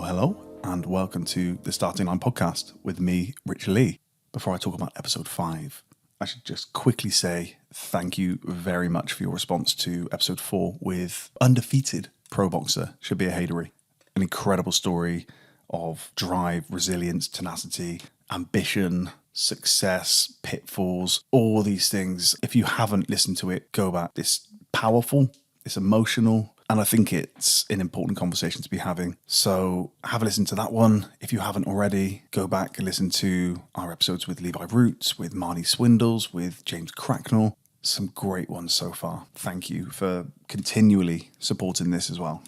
Hello, and welcome to the Starting Line podcast with me, Rich Lee. Before I talk about episode 5, I should just quickly say thank you very much for your response to episode 4 with undefeated pro boxer Shabir Haidari. An incredible story of drive, resilience, tenacity, ambition, success, pitfalls, all these things. If you haven't listened to it, go back. It's powerful, it's emotional, and I think it's an important conversation to be having. So have a listen to that one. If you haven't already, go back and listen to our episodes with Levi Roots, with Marnie Swindles, with James Cracknell. Some great ones so far. Thank you for continually supporting this as well.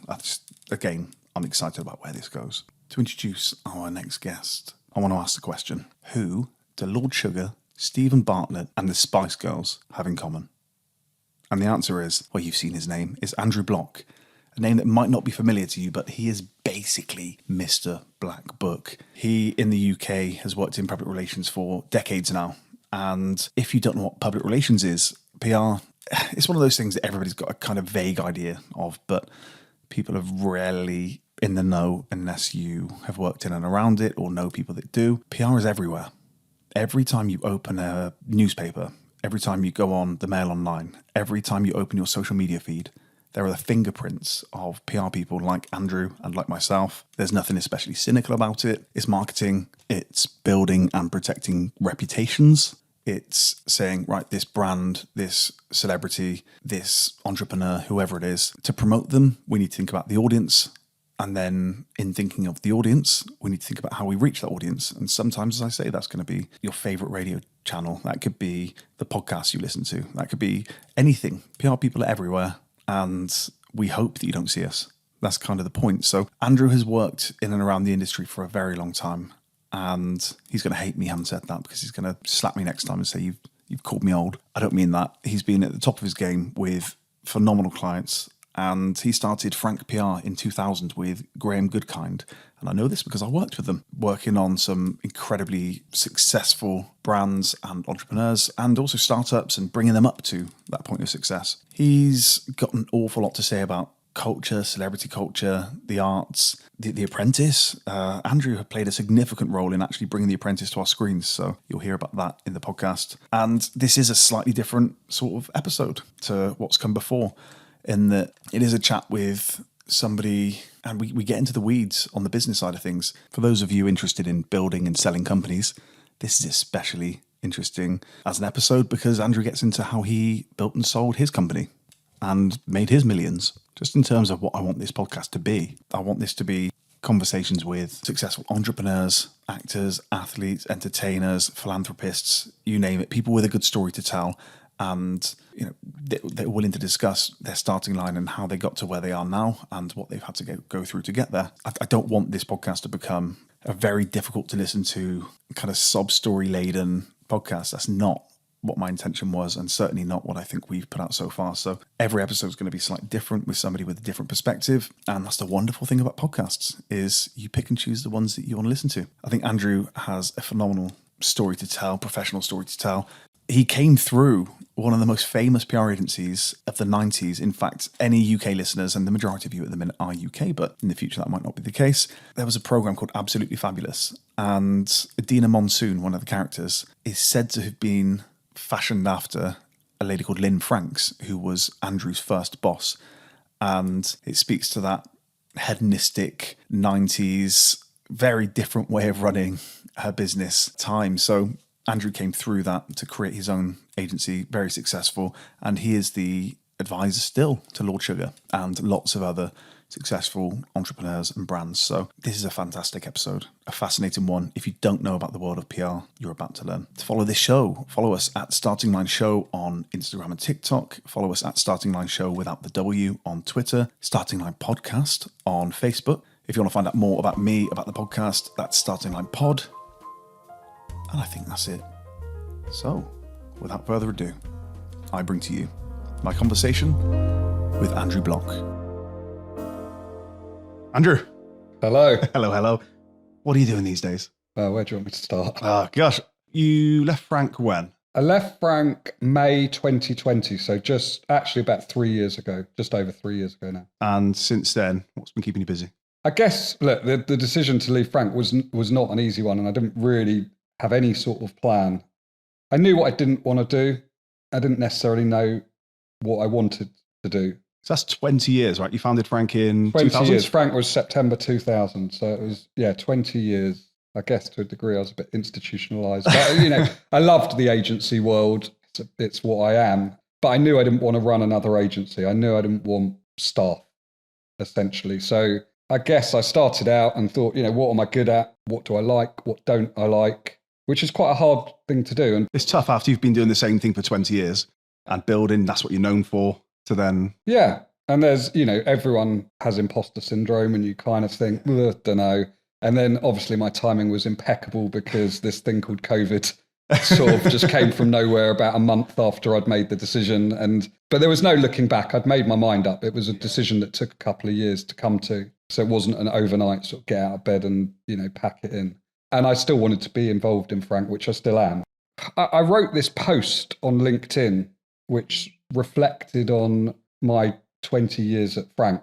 Again, I'm excited about where this goes. To introduce our next guest, I want to ask the question, who do Lord Sugar, Stephen Bartlett and the Spice Girls have in common? And the answer is, well, you've seen his name, is Andrew Bloch. A name that might not be familiar to you, but he is basically Mr. Black Book. He, in the UK, has worked in public relations for decades now. And if you don't know what public relations is, PR, it's one of those things that everybody's got a kind of vague idea of, but people are rarely in the know unless you have worked in and around it or know people that do. PR is everywhere. Every time you open a newspaper, every time you go on the Mail Online, every time you open your social media feed, there are the fingerprints of PR people like Andrew and like myself. There's nothing especially cynical about it. It's marketing. It's building and protecting reputations. It's saying, right, this brand, this celebrity, this entrepreneur, whoever it is, to promote them, we need to think about the audience. And then in thinking of the audience, we need to think about how we reach that audience. And sometimes, as I say, that's going to be your favorite radio channel. That could be the podcast you listen to. That could be anything. PR people are everywhere. And we hope that you don't see us. That's kind of the point. So Andrew has worked in and around the industry for a very long time. And he's going to hate me having said that because he's going to slap me next time and say, you've called me old. I don't mean that. He's been at the top of his game with phenomenal clients. And he started Frank PR in 2000 with Graham Goodkind. And I know this because I worked with them, working on some incredibly successful brands and entrepreneurs and also startups and bringing them up to that point of success. He's got an awful lot to say about culture, celebrity culture, the arts, the Apprentice. Andrew had played a significant role in actually bringing the Apprentice to our screens. So you'll hear about that in the podcast. And this is a slightly different sort of episode to what's come before, in that it is a chat with somebody, and we get into the weeds on the business side of things. For those of you interested in building and selling companies, this is especially interesting as an episode because Andrew gets into how he built and sold his company and made his millions. Just in terms of what I want this podcast to be, I want this to be conversations with successful entrepreneurs, actors, athletes, entertainers, philanthropists, you name it, people with a good story to tell. And they're willing to discuss their starting line and how they got to where they are now and what they've had to go through to get there. I don't want this podcast to become a very difficult to listen to kind of sob story laden podcast. That's not what my intention was, and certainly not what I think we've put out so far. So every episode is going to be slightly different with somebody with a different perspective. And that's the wonderful thing about podcasts, is you pick and choose the ones that you want to listen to. I think Andrew has a phenomenal story to tell, professional story to tell. He came through one of the most famous PR agencies of the 90s. In fact, any UK listeners, and the majority of you at the minute are UK, but in the future that might not be the case. There was a program called Absolutely Fabulous. And Adina Monsoon, one of the characters, is said to have been fashioned after a lady called Lynn Franks, who was Andrew's first boss. And it speaks to that hedonistic 90s, very different way of running her business time. So Andrew came through that to create his own agency, very successful, and he is the advisor still to Lord Sugar and lots of other successful entrepreneurs and brands. So this is a fantastic episode, a fascinating one. If you don't know about the world of PR, you're about to learn. To follow this show, follow us at Starting Line Show on Instagram and TikTok. Follow us at Starting Line Show without the W on Twitter. Starting Line Podcast on Facebook. If you want to find out more about me, about the podcast, that's Starting Line Pod. And I think that's it. So, without further ado, I bring to you my conversation with Andrew Bloch. Andrew. Hello. Hello. What are you doing these days? Where do you want me to start? Oh, gosh. You left Frank when? I left Frank May 2020, so just actually about 3 years ago, just over 3 years ago now. And since then, what's been keeping you busy? I guess, look, the decision to leave Frank was not an easy one, and I didn't really have any sort of plan. I knew what I didn't want to do. I didn't necessarily know what I wanted to do. So that's 20 years, right? You founded Frank in 20 2000? years. Frank was September 2000. So it was, 20 years. I guess to a degree I was a bit institutionalized. But, I loved the agency world. It's what I am. But I knew I didn't want to run another agency. I knew I didn't want staff, essentially. So I guess I started out and thought, what am I good at? What do I like? What don't I like? Which is quite a hard thing to do. And it's tough after you've been doing the same thing for 20 years and building, that's what you're known for, to then... Yeah. And there's, everyone has imposter syndrome and you kind of think, don't know. And then obviously my timing was impeccable because this thing called COVID sort of just came from nowhere about a month after I'd made the decision. But there was no looking back. I'd made my mind up. It was a decision that took a couple of years to come to. So it wasn't an overnight sort of get out of bed and, pack it in. And I still wanted to be involved in Frank, which I still am. I wrote this post on LinkedIn, which reflected on my 20 years at Frank.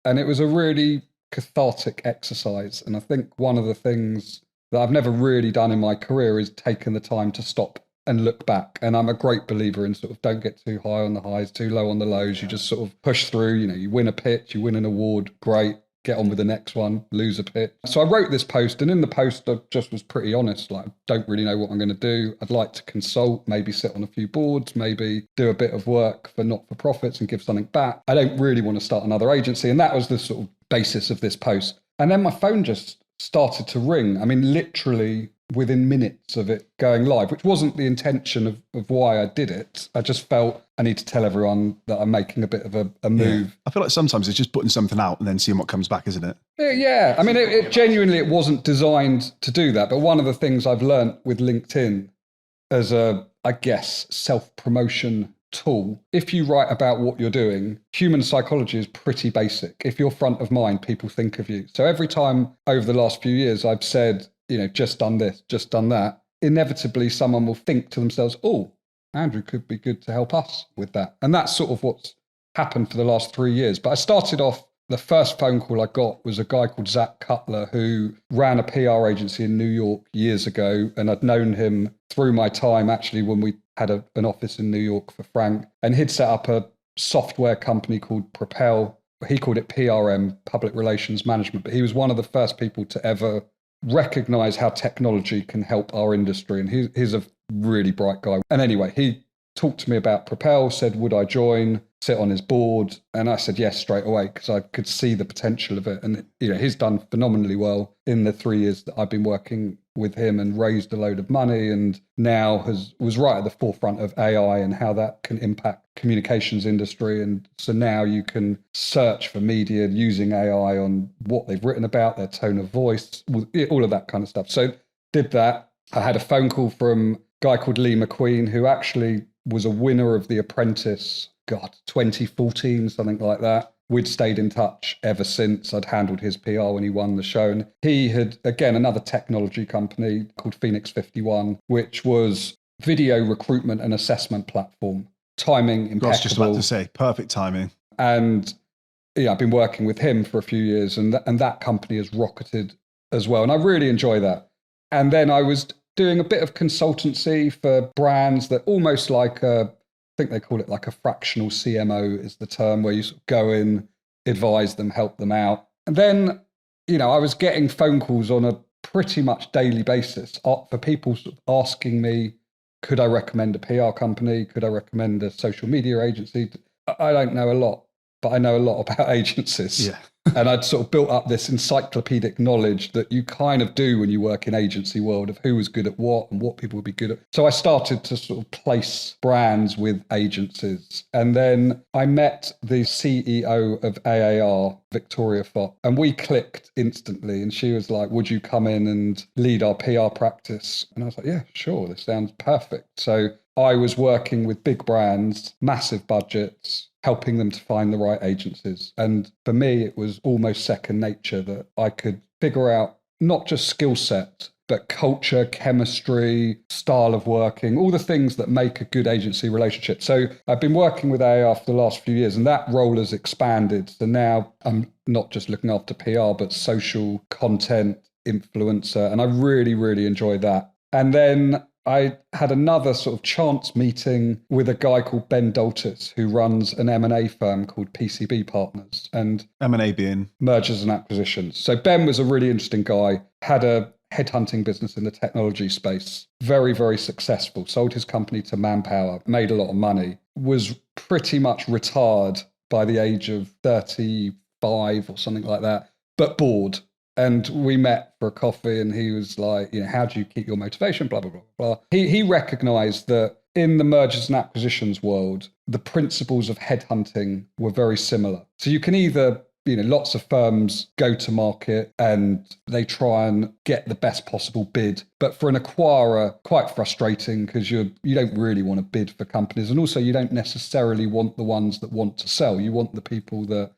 And it was a really cathartic exercise. And I think one of the things that I've never really done in my career is taken the time to stop and look back. And I'm a great believer in sort of don't get too high on the highs, too low on the lows. You just sort of push through, you win a pitch, you win an award, great. Get on with the next one, lose a pitch. So I wrote this post, and in the post, I just was pretty honest. Like, I don't really know what I'm going to do. I'd like to consult, maybe sit on a few boards, maybe do a bit of work for not-for-profits and give something back. I don't really want to start another agency. And that was the sort of basis of this post. And then my phone just started to ring. I mean, literally within minutes of it going live, which wasn't the intention of why I did it. I just felt I need to tell everyone that I'm making a bit of a move. Yeah. I feel like sometimes it's just putting something out and then seeing what comes back, isn't it? Yeah. I mean, it genuinely, it wasn't designed to do that. But one of the things I've learned with LinkedIn as a, I guess, self-promotion tool, if you write about what you're doing, human psychology is pretty basic. If you're front of mind, people think of you. So every time over the last few years, I've said, just done this, just done that, inevitably someone will think to themselves, oh, Andrew could be good to help us with that. And that's sort of what's happened for the last 3 years. But I started off, the first phone call I got was a guy called Zach Cutler who ran a PR agency in New York years ago. And I'd known him through my time, actually, when we had an office in New York for Frank. And he'd set up a software company called Propel. He called it PRM, Public Relations Management. But he was one of the first people to ever recognize how technology can help our industry. And he's a really bright guy. And anyway, he talked to me about Propel, said, would I join, sit on his board? And I said yes straight away because I could see the potential of it. And he's done phenomenally well in the 3 years that I've been working with him and raised a load of money, and now was right at the forefront of AI and how that can impact communications industry. And so now you can search for media using AI on what they've written about, their tone of voice, all of that kind of stuff. So did that. I had a phone call from a guy called Lee McQueen, who actually was a winner of the Apprentice, 2014, something like that. We'd stayed in touch ever since. I'd handled his PR when he won the show. And he had, again, another technology company called Phoenix 51, which was video recruitment and assessment platform. Timing impeccable. I was just about to say, perfect timing. And I've been working with him for a few years, and that company has rocketed as well. And I really enjoy that. And then I was doing a bit of consultancy for brands that almost like I think they call it like a fractional CMO is the term, where you sort of go in, advise them, help them out. And then, I was getting phone calls on a pretty much daily basis for people sort of asking me, could I recommend a PR company? Could I recommend a social media agency? I don't know a lot, but I know a lot about agencies. Yeah. And I'd sort of built up this encyclopedic knowledge that you kind of do when you work in agency world of who was good at what and what people would be good at. So I started to sort of place brands with agencies. And then I met the CEO of AAR, Victoria Fott, and we clicked instantly. And she was like, would you come in and lead our PR practice? And I was like, yeah, sure. This sounds perfect. So I was working with big brands, massive budgets, helping them to find the right agencies. And for me, it was almost second nature that I could figure out not just skill set, but culture, chemistry, style of working, all the things that make a good agency relationship. So I've been working with AR for the last few years, and that role has expanded. So now I'm not just looking after PR, but social content, influencer, and I really, really enjoy that. And then I had another sort of chance meeting with a guy called Ben Daltis, who runs an M&A firm called PCB Partners, and M&A being mergers and acquisitions. So Ben was a really interesting guy, had a headhunting business in the technology space, very, very successful, sold his company to Manpower, made a lot of money, was pretty much retired by the age of 35 or something like that, but bored. And we met for a coffee and he was like, how do you keep your motivation? Blah, blah, blah, blah. He recognized that in the mergers and acquisitions world, the principles of headhunting were very similar. So you can either, lots of firms go to market and they try and get the best possible bid. But for an acquirer, quite frustrating because you don't really want to bid for companies. And also you don't necessarily want the ones that want to sell. You want the people that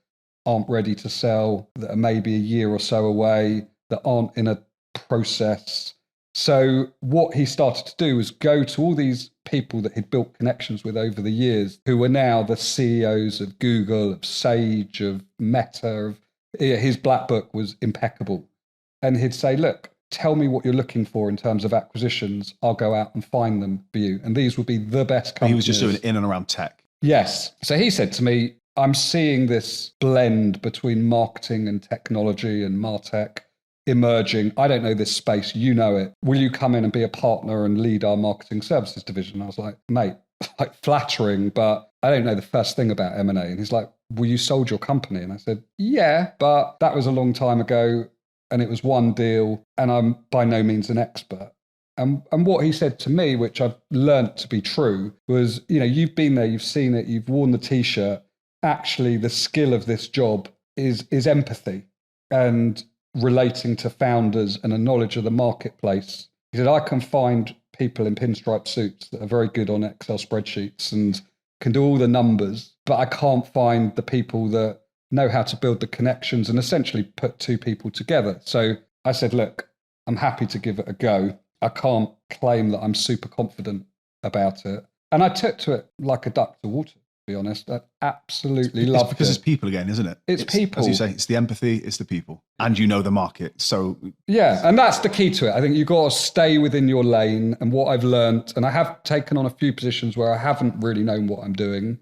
aren't ready to sell, that are maybe a year or so away, that aren't in a process. So what he started to do was go to all these people that he'd built connections with over the years, who were now the CEOs of Google, of Sage, of Meta. His black book was impeccable. And he'd say, look, tell me what you're looking for in terms of acquisitions. I'll go out and find them for you. And these would be the best companies. He was just doing it in and around tech. Yes. So he said to me, I'm seeing this blend between marketing and technology and MarTech emerging. I don't know this space. You know it. Will you come in and be a partner and lead our marketing services division? I was like, mate, like flattering, but I don't know the first thing about M&A. And he's like, well, you sold your company. And I said, yeah, but that was a long time ago. And it was one deal. And I'm by no means an expert. And what he said to me, which I've learned to be true, was, you've been there, you've seen it, you've worn the T-shirt. Actually, the skill of this job is empathy and relating to founders and a knowledge of the marketplace. He said, I can find people in pinstripe suits that are very good on Excel spreadsheets and can do all the numbers, but I can't find the people that know how to build the connections and essentially put two people together. So I said, look, I'm happy to give it a go. I can't claim that I'm super confident about it. And I took to it like a duck to water. Be honest, I absolutely loved it. Because it's people again, isn't it? It's people. As you say, it's the empathy, it's the people. And the market. So yeah, and that's the key to it. I think you've got to stay within your lane. And what I've learned, and I have taken on a few positions where I haven't really known what I'm doing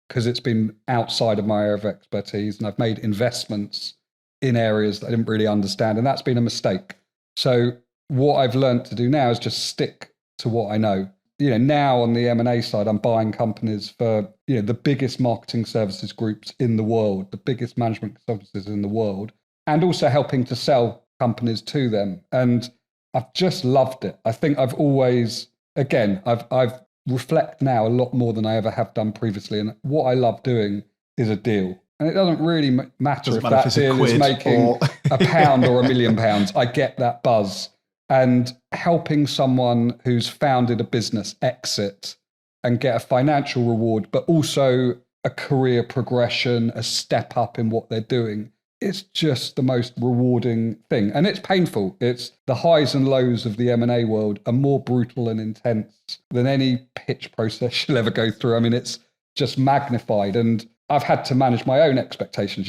because it's been outside of my area of expertise. And I've made investments in areas that I didn't really understand. And that's been a mistake. So what I've learned to do now is just stick to what I know. Now on the M&A side, I'm buying companies for, the biggest marketing services groups in the world, the biggest management consultancies in the world, and also helping to sell companies to them. And I've just loved it. I think I've always, again, I've reflect now a lot more than I ever have done previously. And what I love doing is a deal. And it doesn't really matter if that deal is making a pound or £1 million. I get that buzz. And helping someone who's founded a business exit and get a financial reward, but also a career progression, a step up in what they're doing, it's just the most rewarding thing. And it's painful. It's the highs and lows of the M&A world are more brutal and intense than any pitch process you'll ever go through. I mean, it's just magnified. And I've had to manage my own expectations.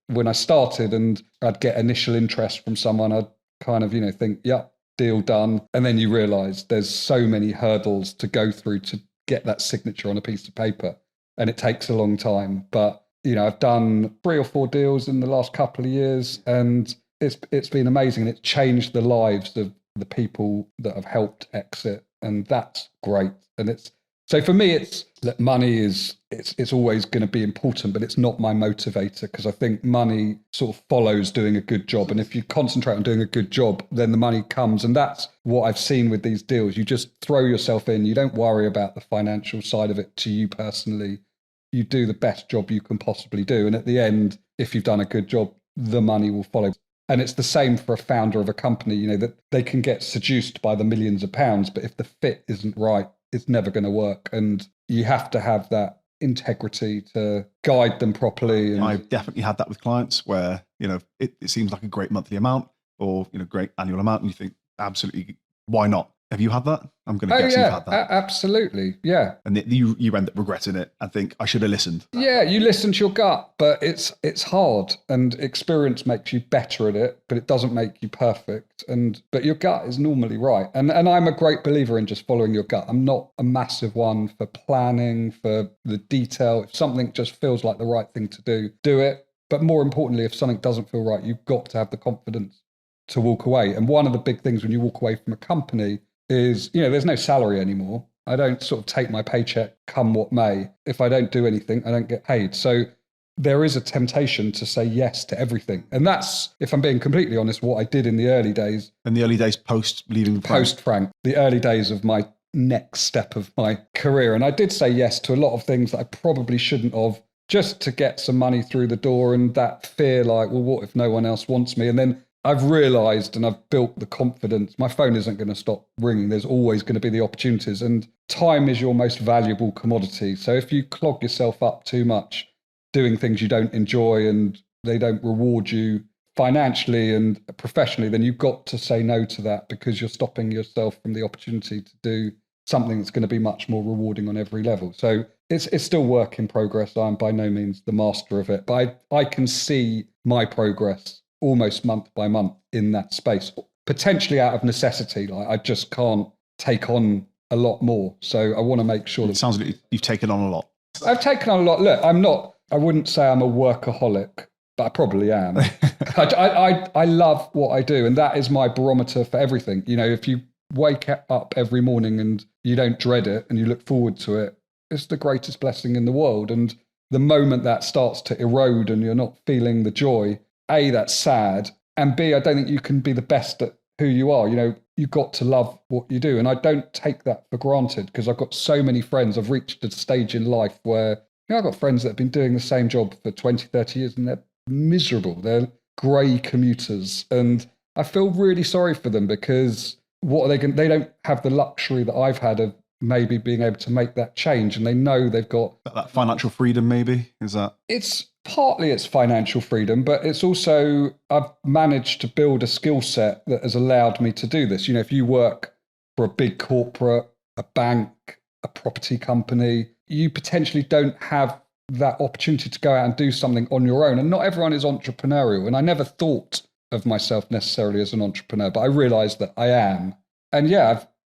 When I started and I'd get initial interest from someone, I'd kind of, think, yeah, deal done. And then you realize there's so many hurdles to go through to get that signature on a piece of paper. And it takes a long time. But, I've done 3 or 4 deals in the last couple of years and it's been amazing. And it's changed the lives of the people that have helped exit. And that's great. And so for me, it's that money it's always going to be important, but it's not my motivator because I think money sort of follows doing a good job. And if you concentrate on doing a good job, then the money comes. And that's what I've seen with these deals. You just throw yourself in. You don't worry about the financial side of it to you personally. You do the best job you can possibly do. And at the end, if you've done a good job, the money will follow. And it's the same for a founder of a company, that they can get seduced by the millions of pounds, but if the fit isn't right, it's never going to work. And you have to have that integrity to guide them properly. And I've definitely had that with clients where, it seems like a great monthly amount or, great annual amount. And you think, absolutely, why not? Have you had that? I'm going to guess you've had that. Absolutely. Yeah. And you end up regretting it and think, I should have listened. Yeah, you listen to your gut, but it's hard, and experience makes you better at it, but it doesn't make you perfect. But your gut is normally right. And I'm a great believer in just following your gut. I'm not a massive one for planning, for the detail. If something just feels like the right thing to do it. But more importantly, if something doesn't feel right, you've got to have the confidence to walk away. And one of the big things when you walk away from a company is, there's no salary anymore. I don't sort of take my paycheck come what may. If I don't do anything, I don't get paid. So there is a temptation to say yes to everything. And that's, if I'm being completely honest, what I did in the early days. In the early days post leaving Frank? Post Frank, the early days of my next step of my career. And I did say yes to a lot of things that I probably shouldn't have, just to get some money through the door, and that fear like, well, what if no one else wants me? And then I've realised, and I've built the confidence, my phone isn't going to stop ringing. There's always going to be the opportunities, and time is your most valuable commodity. So if you clog yourself up too much doing things you don't enjoy and they don't reward you financially and professionally, then you've got to say no to that, because you're stopping yourself from the opportunity to do something that's going to be much more rewarding on every level. So it's still work in progress. I'm by no means the master of it, but I can see my progress almost month by month in that space, potentially out of necessity. Like, I just can't take on a lot more. So I want to make sure that... It sounds like you've taken on a lot. I've taken on a lot. Look, I wouldn't say I'm a workaholic, but I probably am. I love what I do, and that is my barometer for everything. If you wake up every morning and you don't dread it and you look forward to it, it's the greatest blessing in the world. And the moment that starts to erode and you're not feeling the joy, A, that's sad, and B, I don't think you can be the best at who you are. You've got to love what you do. And I don't take that for granted, because I've got so many friends. I've reached a stage in life where I've got friends that have been doing the same job for 20, 30 years and they're miserable. They're grey commuters. And I feel really sorry for them, because what are they going? They don't have the luxury that I've had of maybe being able to make that change. And they know they've got... That financial freedom, maybe? Is that... It's financial freedom, but it's also, I've managed to build a skill set that has allowed me to do this. If you work for a big corporate, a bank, a property company, you potentially don't have that opportunity to go out and do something on your own. And not everyone is entrepreneurial. And I never thought of myself necessarily as an entrepreneur, but I realized that I am. And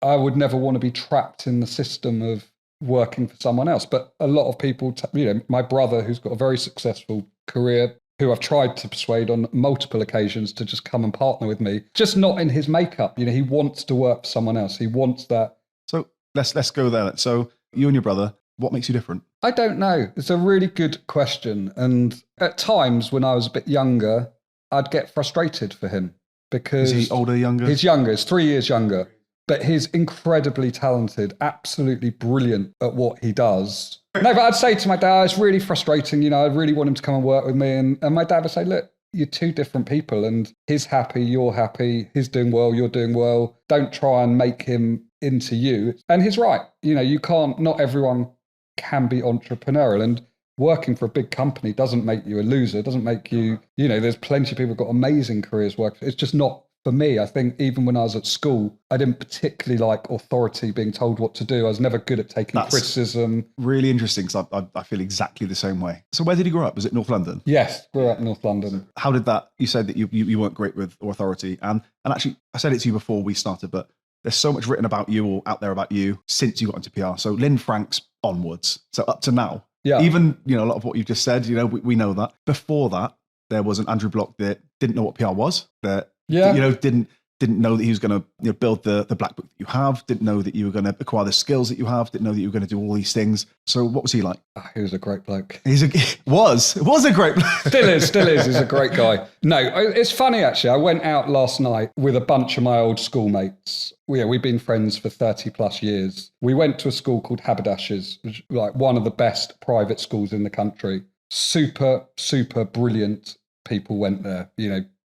I would never want to be trapped in the system of working for someone else. But a lot of people, my brother, who's got a very successful career, who I've tried to persuade on multiple occasions to just come and partner with me, just not in his makeup. He wants to work for someone else. He wants that. So let's go there. So you and your brother, what makes you different? I don't know. It's a really good question. And at times when I was a bit younger, I'd get frustrated for him, because... Is he older, younger? He's younger. He's 3 years younger. But he's incredibly talented, absolutely brilliant at what he does. No, but I'd say to my dad, it's really frustrating. I really want him to come and work with me. And my dad would say, look, you're two different people, and he's happy, you're happy. He's doing well, you're doing well. Don't try and make him into you. And he's right. You can't, not everyone can be entrepreneurial. And working for a big company doesn't make you a loser, doesn't make you, there's plenty of people who've got amazing careers work. It's just not for me. I think even when I was at school, I didn't particularly like authority, being told what to do. I was never good at taking criticism. Really interesting, because I feel exactly the same way. So where did you grow up? Was it North London? Yes, grew up in North London. How did that, you said that you weren't great with authority. And actually, I said it to you before we started, but there's so much written about you or out there about you since you got into PR. So Lynn Franks onwards. So up to now. Yeah. Even, a lot of what you've just said, we know that. Before that, there was an Andrew Bloch that didn't know what PR was, that didn't know that he was going to build the black book that you have, didn't know that you were going to acquire the skills that you have, didn't know that you were going to do all these things. So what was he like? He was a great bloke. Was a great bloke. Still is. He's a great guy. No, it's funny actually. I went out last night with a bunch of my old schoolmates. We've been friends for 30 plus years. We went to a school called Haberdashers, which is like one of the best private schools in the country. Super, super brilliant people went there.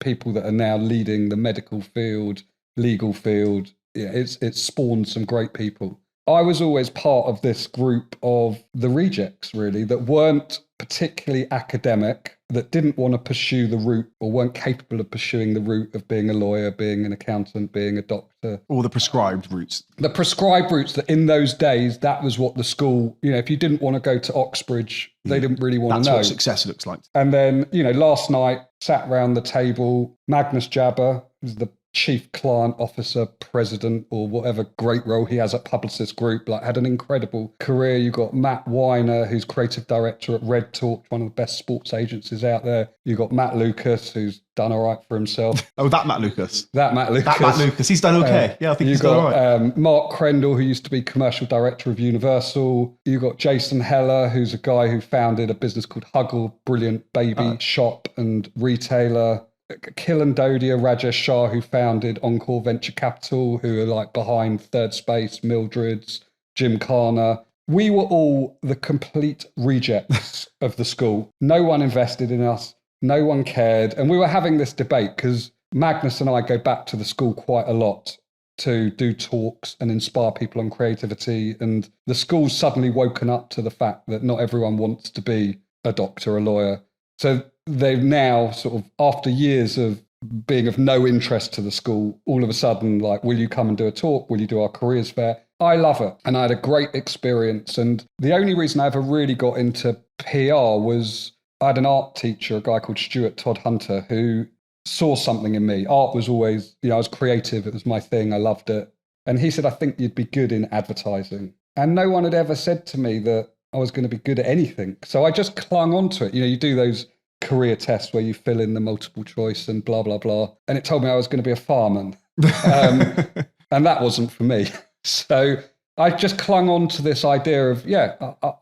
People that are now leading the medical field, legal field. It's spawned some great people. I was always part of this group of the rejects, really, that weren't particularly academic, that didn't want to pursue the route or weren't capable of pursuing the route of being a lawyer, being an accountant, being a doctor. All the prescribed routes. The prescribed routes that in those days, that was what the school, if you didn't want to go to Oxbridge, they didn't really want to know. That's what success looks like. And then, last night, sat round the table, Magnus Jabber, who's the chief client officer, president, or whatever great role he has at Publicis Group, had an incredible career. You've got Matt Weiner, who's creative director at Red Torch, one of the best sports agencies out there. You've got Matt Lucas, who's done all right for himself. Oh, that Matt Lucas. That Matt Lucas. He's done okay. I think he's done all right. Mark Crendell, who used to be commercial director of Universal. You've got Jason Heller, who's a guy who founded a business called Huggle, brilliant baby shop and retailer. Kilan Dodia, Rajesh Shah, who founded Encore Venture Capital, who are behind Third Space, Mildred's, Jim Carner. We were all the complete rejects of the school. No one invested in us. No one cared. And we were having this debate because Magnus and I go back to the school quite a lot to do talks and inspire people on creativity. And the school's suddenly woken up to the fact that not everyone wants to be a doctor, a lawyer. So they've now sort of, after years of being of no interest to the school, all of a sudden, will you come and do a talk? Will you do our careers fair? I love it. And I had a great experience. And the only reason I ever really got into PR was I had an art teacher, a guy called Stuart Todd Hunter, who saw something in me. Art was always, I was creative. It was my thing. I loved it. And he said, I think you'd be good in advertising. And no one had ever said to me that I was going to be good at anything. So I just clung on to it. You do those career tests where you fill in the multiple choice and blah, blah, blah. And it told me I was going to be a fireman. And that wasn't for me. So I just clung on to this idea of,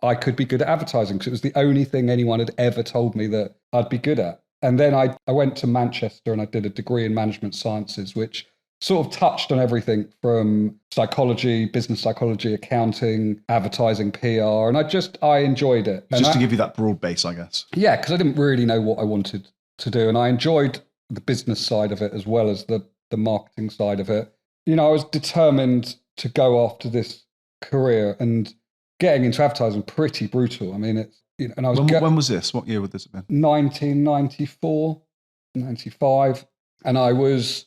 I could be good at advertising because it was the only thing anyone had ever told me that I'd be good at. And then I went to Manchester and I did a degree in management sciences, which sort of touched on everything from psychology, business psychology, accounting, advertising, PR. And I enjoyed it. Just to give you that broad base, I guess. Yeah, because I didn't really know what I wanted to do. And I enjoyed the business side of it as well as the marketing side of it. I was determined to go after this career, and getting into advertising pretty brutal. I mean, it's, and I was... When was this? What year would this have been? 1994, 95. And I was...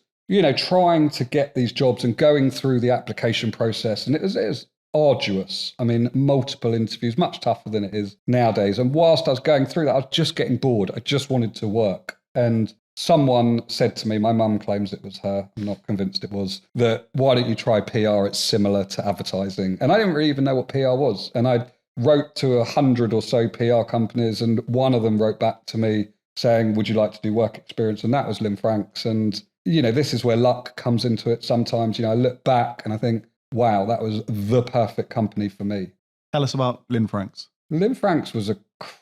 trying to get these jobs and going through the application process. And it was arduous. I mean, multiple interviews, much tougher than it is nowadays. And whilst I was going through that, I was just getting bored. I just wanted to work. And someone said to me, my mum claims it was her, I'm not convinced it was, that why don't you try PR? It's similar to advertising. And I didn't really even know what PR was. And I wrote to 100 or so PR companies, and one of them wrote back to me saying, would you like to do work experience? And that was Lynn Franks. And this is where luck comes into it sometimes. I look back and I think, wow, that was the perfect company for me. Tell us about Lynn Franks. Lynn Franks was a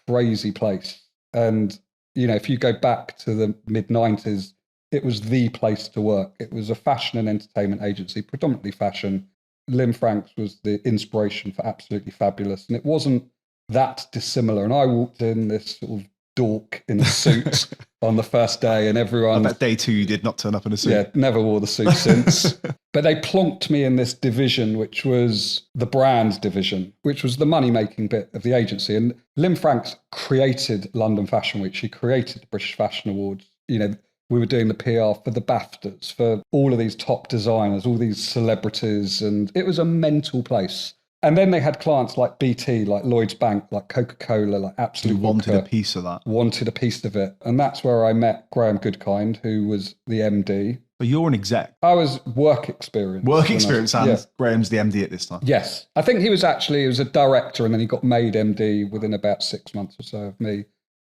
crazy place. And, if you go back to the mid-90s, it was the place to work. It was a fashion and entertainment agency, predominantly fashion. Lynn Franks was the inspiration for Absolutely Fabulous. And it wasn't that dissimilar. And I walked in this sort of dork in a suit on the first day, and everyone... I bet day 2 you did not turn up in a suit. Yeah, never wore the suit since. But they plonked me in this division, which was the brand division, which was the money-making bit of the agency. And Lynn Franks created London Fashion Week. She created the British Fashion Awards. We were doing the PR for the BAFTAs, for all of these top designers, all these celebrities, and it was a mental place. And then they had clients like BT, like Lloyds Bank, like Coca-Cola, like Absolute You wanted Vodka, a piece of that. Wanted a piece of it. And that's where I met Graham Goodkind, who was the MD. But you're an exec. I was work experience. And Graham's the MD at this time. Yes. I think he was a director, and then he got made MD within about 6 months or so of me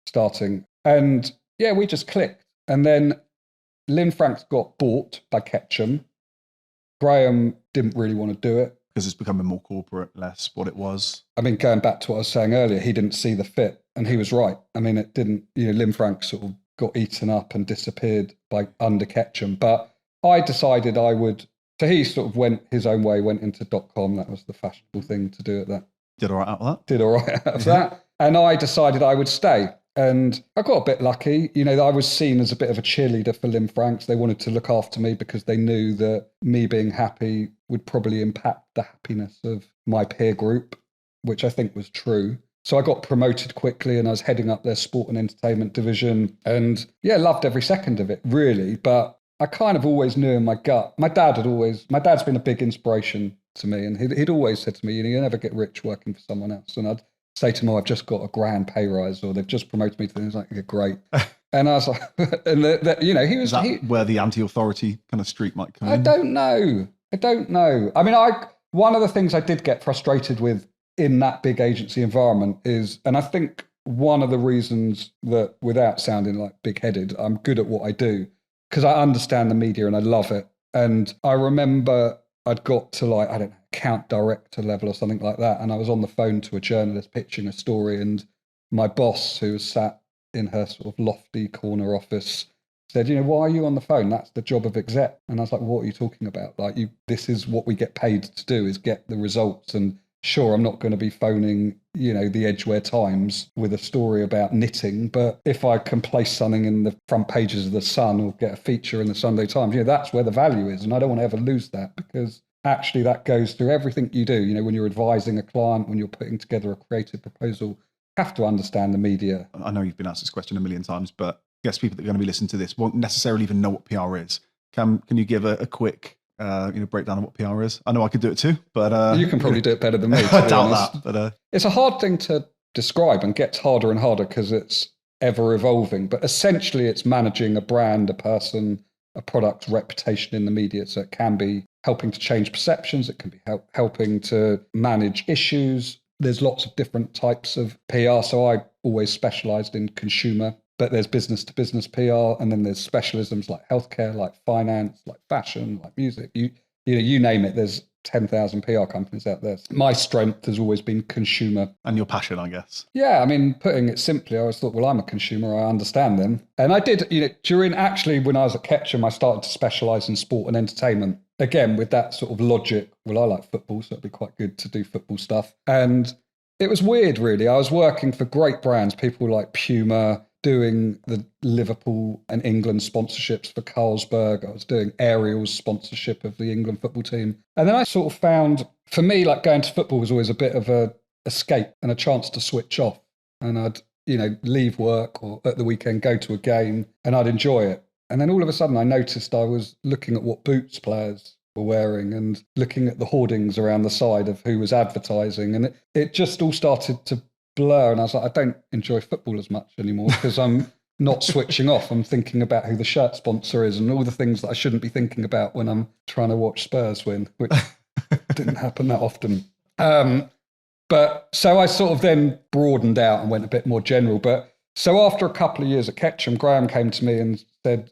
starting. And yeah, we just clicked. And then Lynn Franks got bought by Ketchum. Graham didn't really want to do it. Because it's becoming more corporate, less what it was. I mean, going back to what I was saying earlier, he didn't see the fit, and he was right. I mean, it didn't, Lynn Franks sort of got eaten up and disappeared by under Ketchum. But I decided I would, so he sort of went his own way, went into .com. That was the fashionable thing to do at that. Did all right out of that? Did all right out of that. And I decided I would stay. And I got a bit lucky. I was seen as a bit of a cheerleader for Lynn Franks. They wanted to look after me because they knew that me being happy would probably impact the happiness of my peer group, which I think was true. So I got promoted quickly and I was heading up their sport and entertainment division. And yeah, loved every second of it, really. But I kind of always knew in my gut. My dad's been a big inspiration to me. And he'd always said to me, you never get rich working for someone else. And I'd say to him, I've just got a grand pay rise, or they've just promoted me to things like, yeah, great. And I was like, and he was. Is that where the anti-authority kind of streak might come in? I don't know. I mean, one of the things I did get frustrated with in that big agency environment is, and I think one of the reasons that, without sounding like big-headed, I'm good at what I do, because I understand the media and I love it. And I remember I'd got to account director level or something like that. And I was on the phone to a journalist pitching a story, and my boss, who was sat in her sort of lofty corner office, said, why are you on the phone? That's the job of exec. And I was like, what are you talking about? This is what we get paid to do, is get the results. And sure, I'm not going to be phoning, the Edgware Times with a story about knitting, but if I can place something in the front pages of the Sun or get a feature in the Sunday Times, that's where the value is. And I don't want to ever lose that, because actually that goes through everything you do. When you're advising a client, when you're putting together a creative proposal, you have to understand the media. I know you've been asked this question a million times, but I guess people that are going to be listening to this won't necessarily even know what PR is. Can you give a quick breakdown of what PR is? I know I could do it too, but you can probably do it better than me. I doubt that, but it's a hard thing to describe and gets harder and harder because it's ever evolving. But essentially, it's managing a brand, a person, a product's reputation in the media. So it can be helping to change perceptions. It can be helping to manage issues. There's lots of different types of PR. So I always specialised in consumer. But there's business to business PR, and then there's specialisms like healthcare, like finance, like fashion, like music. You name it. There's 10,000 PR companies out there. My strength has always been consumer. And your passion, I guess. Yeah, I mean, putting it simply, I always thought, well, I'm a consumer. I understand them. And I did, when I was at Ketchum, I started to specialise in sport and entertainment. Again, with that sort of logic, well, I like football, so it'd be quite good to do football stuff. And it was weird, really. I was working for great brands, people like Puma, doing the Liverpool and England sponsorships for Carlsberg. I was doing Ariel's sponsorship of the England football team. And then I sort of found, for me, like going to football was always a bit of a escape and a chance to switch off. And I'd, leave work or at the weekend go to a game and I'd enjoy it. And then all of a sudden I noticed I was looking at what boots players were wearing and looking at the hoardings around the side of who was advertising. And it just all started to blur, and I was like, I don't enjoy football as much anymore because I'm not switching off. I'm thinking about who the shirt sponsor is and all the things that I shouldn't be thinking about when I'm trying to watch Spurs win, which didn't happen that often. But so I sort of then broadened out and went a bit more general. But so after a couple of years at Ketchum, Graham came to me and said,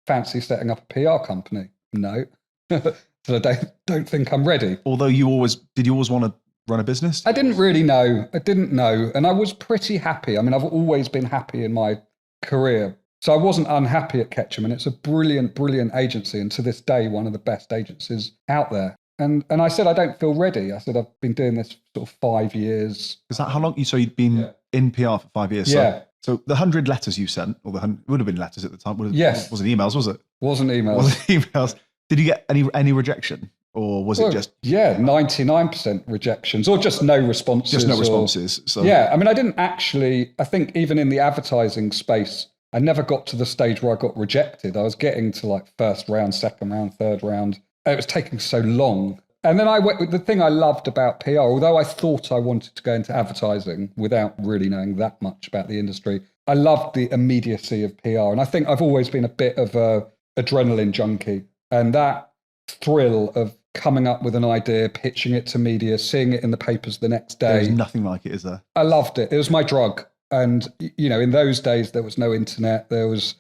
fancy setting up a PR company? No. So I don't think I'm ready. Although did you always want to run a business? I didn't really know. I didn't know. And I was pretty happy. I mean, I've always been happy in my career. So I wasn't unhappy at Ketchum, and it's a brilliant, brilliant agency. And to this day, one of the best agencies out there. And I said, I don't feel ready. I said, I've been doing this sort of 5 years. Is that how long? So you'd been in PR for 5 years? Yeah. So the 100 letters you sent, or would have been letters at the time. Yes. Wasn't emails, was it? Wasn't emails. Wasn't emails. Did you get any rejection? Or was it just... Yeah, 99% rejections, or just no responses. Just no responses. So. Yeah, I mean, I didn't actually... I think even in the advertising space, I never got to the stage where I got rejected. I was getting to like first round, second round, third round. It was taking so long. And then the thing I loved about PR, although I thought I wanted to go into advertising without really knowing that much about the industry, I loved the immediacy of PR. And I think I've always been a bit of a adrenaline junkie. And that thrill of coming up with an idea, pitching it to media, seeing it in the papers the next day. There's nothing like it, is there? I loved it. It was my drug. And, in those days, there was no internet. The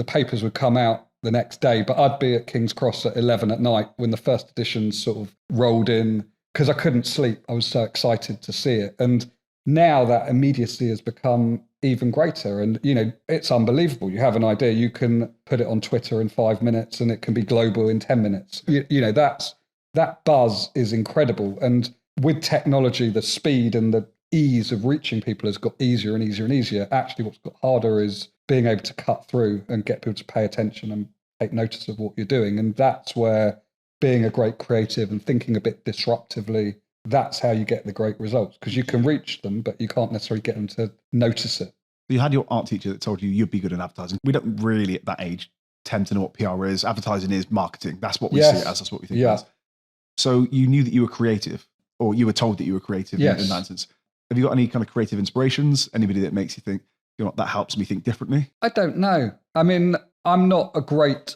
papers would come out the next day, but I'd be at King's Cross at 11 at night when the first editions sort of rolled in because I couldn't sleep. I was so excited to see it. And now that immediacy has become even greater. And, it's unbelievable. You have an idea, you can put it on Twitter in 5 minutes and it can be global in 10 minutes. That buzz is incredible. And with technology, the speed and the ease of reaching people has got easier and easier and easier. Actually, what's got harder is being able to cut through and get people to pay attention and take notice of what you're doing. And that's where being a great creative and thinking a bit disruptively that's how you get the great results, because you can reach them, but you can't necessarily get them to notice it. You had your art teacher that told you you'd be good in advertising. We don't really at that age tend to know what PR is. Advertising is marketing. That's what we see it as. That's what we think it is. So you knew that you were creative, or you were told that you were creative in that sense. Have you got any kind of creative inspirations? Anybody that makes you think, you know, that helps me think differently? I don't know. I mean, I'm not a great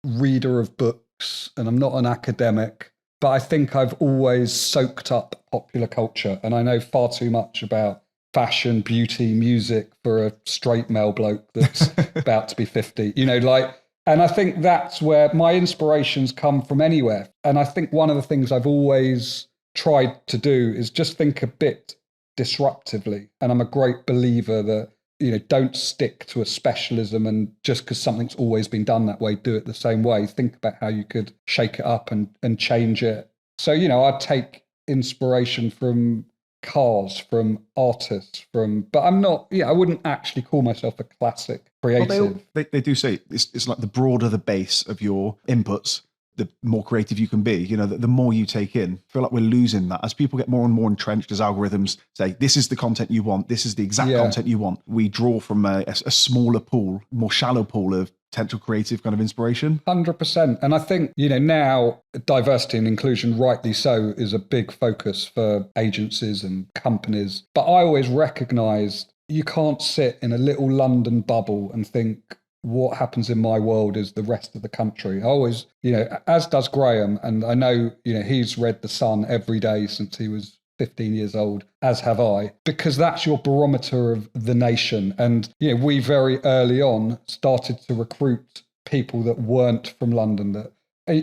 reader of books and I'm not an academic, but I think I've always soaked up popular culture, and I know far too much about fashion, beauty, music for a straight male bloke that's about to be 50, you know, like, and I think that's where my inspirations come from anywhere. And I think one of the things I've always tried to do is just think a bit disruptively. And I'm a great believer that, you know, don't stick to a specialism, and just because something's always been done that way, do it the same way. Think about how you could shake it up and change it. So, you know, I'd take inspiration from cars, from artists, but I'm not, I wouldn't actually call myself a classic creative. Well, they do say it's like the broader the base of your inputs, the more creative you can be. You know, the more you take in. I feel like we're losing that as people get more and more entrenched, as algorithms say, this is the content you want, this is the exact content you want. We draw from a smaller pool, more shallow pool of potential creative kind of inspiration. 100%. And I think, you know, now diversity and inclusion, rightly so, is a big focus for agencies and companies. But I always recognised you can't sit in a little London bubble and think what happens in my world is the rest of the country. I always, you know, as does Graham, and I know, you know, he's read The Sun every day since he was 15 years old, as have I, because that's your barometer of the nation. And, you know, we very early on started to recruit people that weren't from London, that,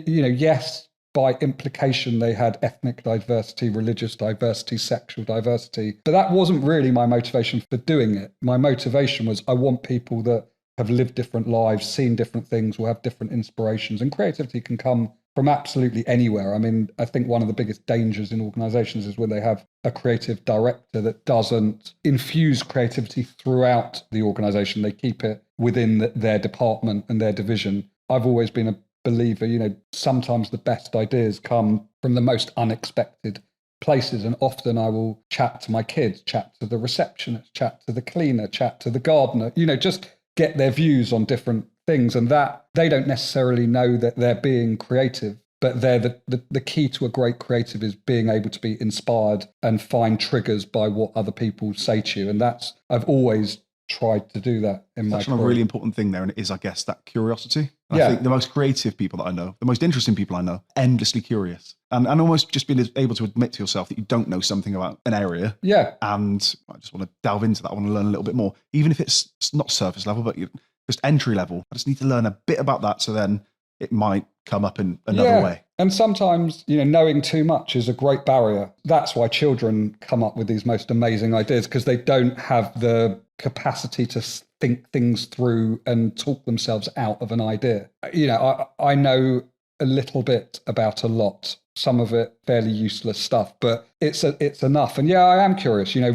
you know, yes, by implication, they had ethnic diversity, religious diversity, sexual diversity, but that wasn't really my motivation for doing it. My motivation was I want people that have lived different lives, seen different things, will have different inspirations, and creativity can come from absolutely anywhere. I mean, I think one of the biggest dangers in organizations is when they have a creative director that doesn't infuse creativity throughout the organization. They keep it within their department and their division. I've always been a believer, you know, sometimes the best ideas come from the most unexpected places. And often I will chat to my kids, chat to the receptionist, chat to the cleaner, chat to the gardener, you know, just get their views on different things, and that they don't necessarily know that they're being creative, but they're the key to a great creative is being able to be inspired and find triggers by what other people say to you. And that's, I've always tried to do that in my career. A really important thing there, and it is, I guess, that curiosity. I think the most creative people that I know, the most interesting people I know, endlessly curious. And almost just being able to admit to yourself that you don't know something about an area. Yeah. And I just want to delve into that. I want to learn a little bit more, even if it's not surface level, but just entry level. I just need to learn a bit about that, so then it might come up in another way. And sometimes, you know, knowing too much is a great barrier. That's why children come up with these most amazing ideas, because they don't have the capacity to think things through and talk themselves out of an idea. You know, I know a little bit about a lot, some of it fairly useless stuff, but it's enough. And I am curious, you know,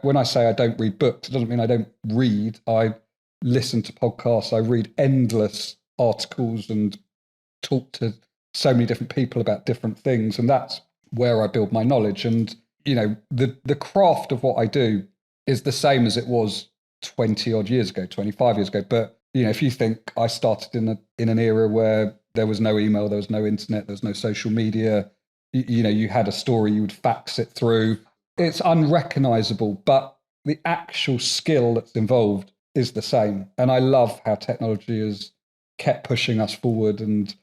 when I say I don't read books, it doesn't mean I don't read. I listen to podcasts, I read endless articles and talk to so many different people about different things. And that's where I build my knowledge. And, you know, the craft of what I do is the same as it was 20 odd years ago, 25 years ago. But, you know, if you think I started in an era where there was no email, there was no internet, there was no social media, you know, you had a story, you would fax it through. It's unrecognizable, but the actual skill that's involved is the same. And I love how technology has kept pushing us forward. And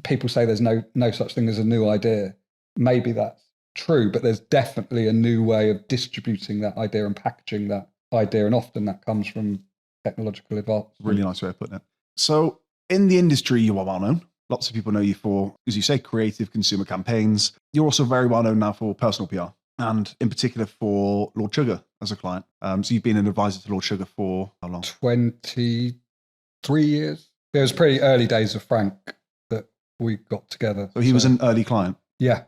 people say there's no such thing as a new idea. Maybe that's true, but there's definitely a new way of distributing that idea and packaging that idea. And often that comes from technological advancement. Really nice way of putting it. So in the industry, you are well known. Lots of people know you for, as you say, creative consumer campaigns. You're also very well known now for personal PR, and in particular for Lord Sugar as a client. So you've been an advisor to Lord Sugar for how long? 23 years. It was pretty early days of Frank that we got together. So he was an early client? Yeah.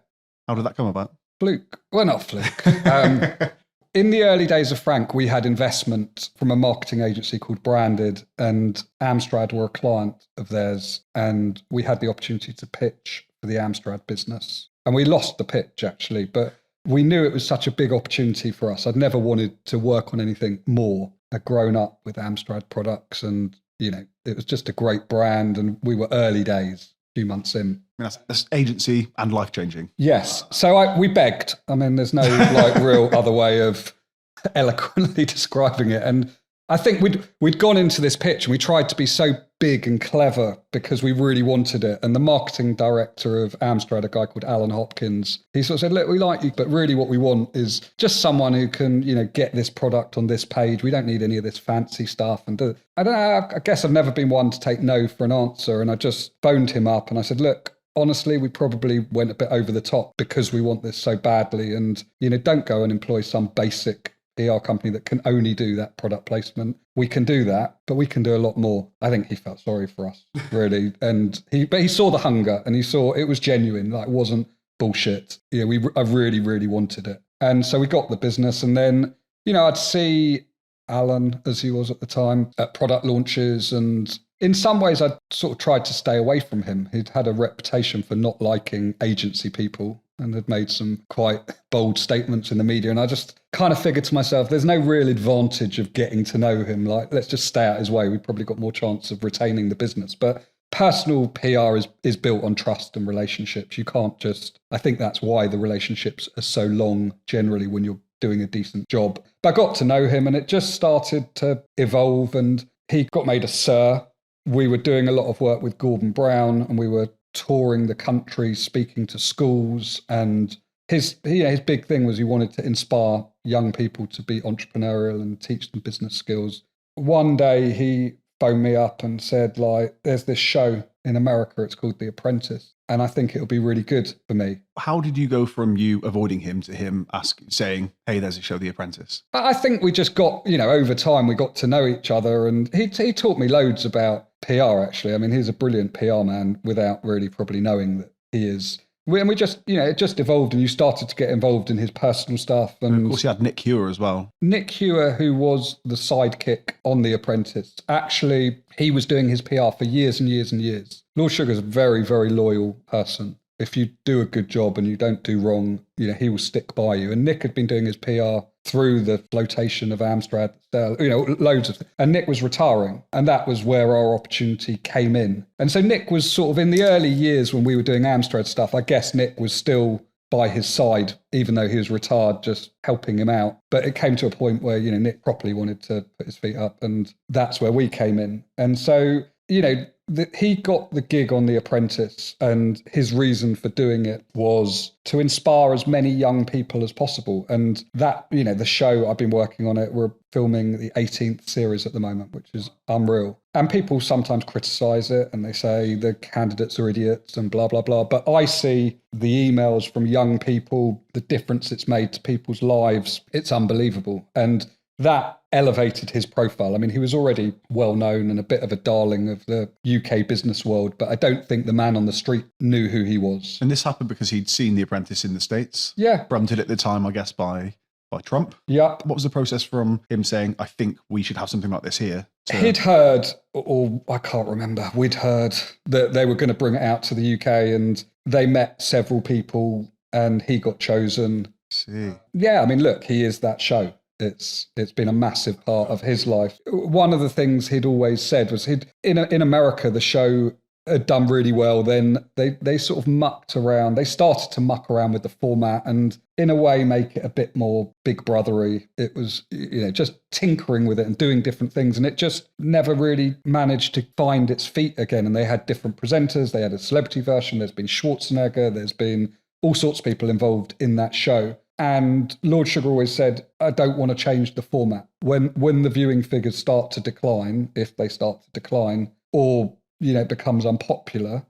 How did that come about? Fluke. Well, not fluke. In the early days of Frank, we had investment from a marketing agency called Branded, and Amstrad were a client of theirs. And we had the opportunity to pitch for the Amstrad business. And we lost the pitch, actually, but we knew it was such a big opportunity for us. I'd never wanted to work on anything more. I'd grown up with Amstrad products and, it was just a great brand, and we were early days, a few months in. That's agency and life-changing. Yes. So we begged. I mean, there's no real other way of eloquently describing it. And I think we'd gone into this pitch and we tried to be so big and clever because we really wanted it. And the marketing director of Amstrad, a guy called Alan Hopkins, he sort of said, look, we like you, but really what we want is just someone who can, get this product on this page. We don't need any of this fancy stuff. And I don't know, I guess I've never been one to take no for an answer. And I just phoned him up and I said, look, honestly, we probably went a bit over the top because we want this so badly. And, don't go and employ some basic PR company that can only do that product placement. We can do that, but we can do a lot more. I think he felt sorry for us, really. And he saw the hunger and he saw it was genuine. Like, it wasn't bullshit. I really, really wanted it. And so we got the business. And then, I'd see Alan, as he was at the time, at product launches. And in some ways, I'd sort of tried to stay away from him. He'd had a reputation for not liking agency people and had made some quite bold statements in the media. And I just kind of figured to myself, there's no real advantage of getting to know him. Like, let's just stay out his way. We've probably got more chance of retaining the business. But personal PR is built on trust and relationships. You can't I think that's why the relationships are so long generally when you're doing a decent job. But I got to know him and it just started to evolve, and he got made a sir. We were doing a lot of work with Gordon Brown and we were touring the country, speaking to schools. And his big thing was he wanted to inspire young people to be entrepreneurial and teach them business skills. One day he phoned me up and said, there's this show in America, it's called The Apprentice, and I think it'll be really good for me. How did you go from you avoiding him to him saying, hey, there's a show, The Apprentice? I think we just got, over time, we got to know each other, and he taught me loads about PR, actually. I mean, he's a brilliant PR man without really probably knowing that he is. And we just, it just evolved, and you started to get involved in his personal stuff. And of course, you had Nick Hewer as well. Nick Hewer, who was the sidekick on The Apprentice, actually, he was doing his PR for years and years and years. Lord Sugar's a very, very loyal person. If you do a good job and you don't do wrong, he will stick by you. And Nick had been doing his PR through the flotation of Amstrad, loads of things. And Nick was retiring, and that was where our opportunity came in. And so Nick was sort of in the early years when we were doing Amstrad stuff, I guess Nick was still by his side, even though he was retired, just helping him out. But it came to a point where, Nick properly wanted to put his feet up, and that's where we came in. And so, he got the gig on The Apprentice, and his reason for doing it was to inspire as many young people as possible. And that, the show, I've been working on it, we're filming the 18th series at the moment, which is unreal. And people sometimes criticize it and they say the candidates are idiots and blah, blah, blah. But I see the emails from young people, the difference it's made to people's lives. It's unbelievable. And that elevated his profile. I mean, he was already well known and a bit of a darling of the UK business world, but I don't think the man on the street knew who he was. And this happened because he'd seen The Apprentice in the States. Yeah. Fronted at the time, I guess, by Trump. Yeah. What was the process from him saying, I think we should have something like this here? He'd heard, or I can't remember, we'd heard that they were going to bring it out to the UK, and they met several people and he got chosen. See. Yeah, I mean, look, he is that show. It's been a massive part of his life. One of the things he'd always said was in America, the show had done really well. Then they sort of mucked around. They started to muck around with the format and in a way make it a bit more Big Brothery. It was, just tinkering with it and doing different things. And it just never really managed to find its feet again. And they had different presenters. They had a celebrity version. There's been Schwarzenegger. There's been all sorts of people involved in that show. And Lord Sugar always said, I don't want to change the format. When the viewing figures start to decline, if they start to decline, or, it becomes unpopular,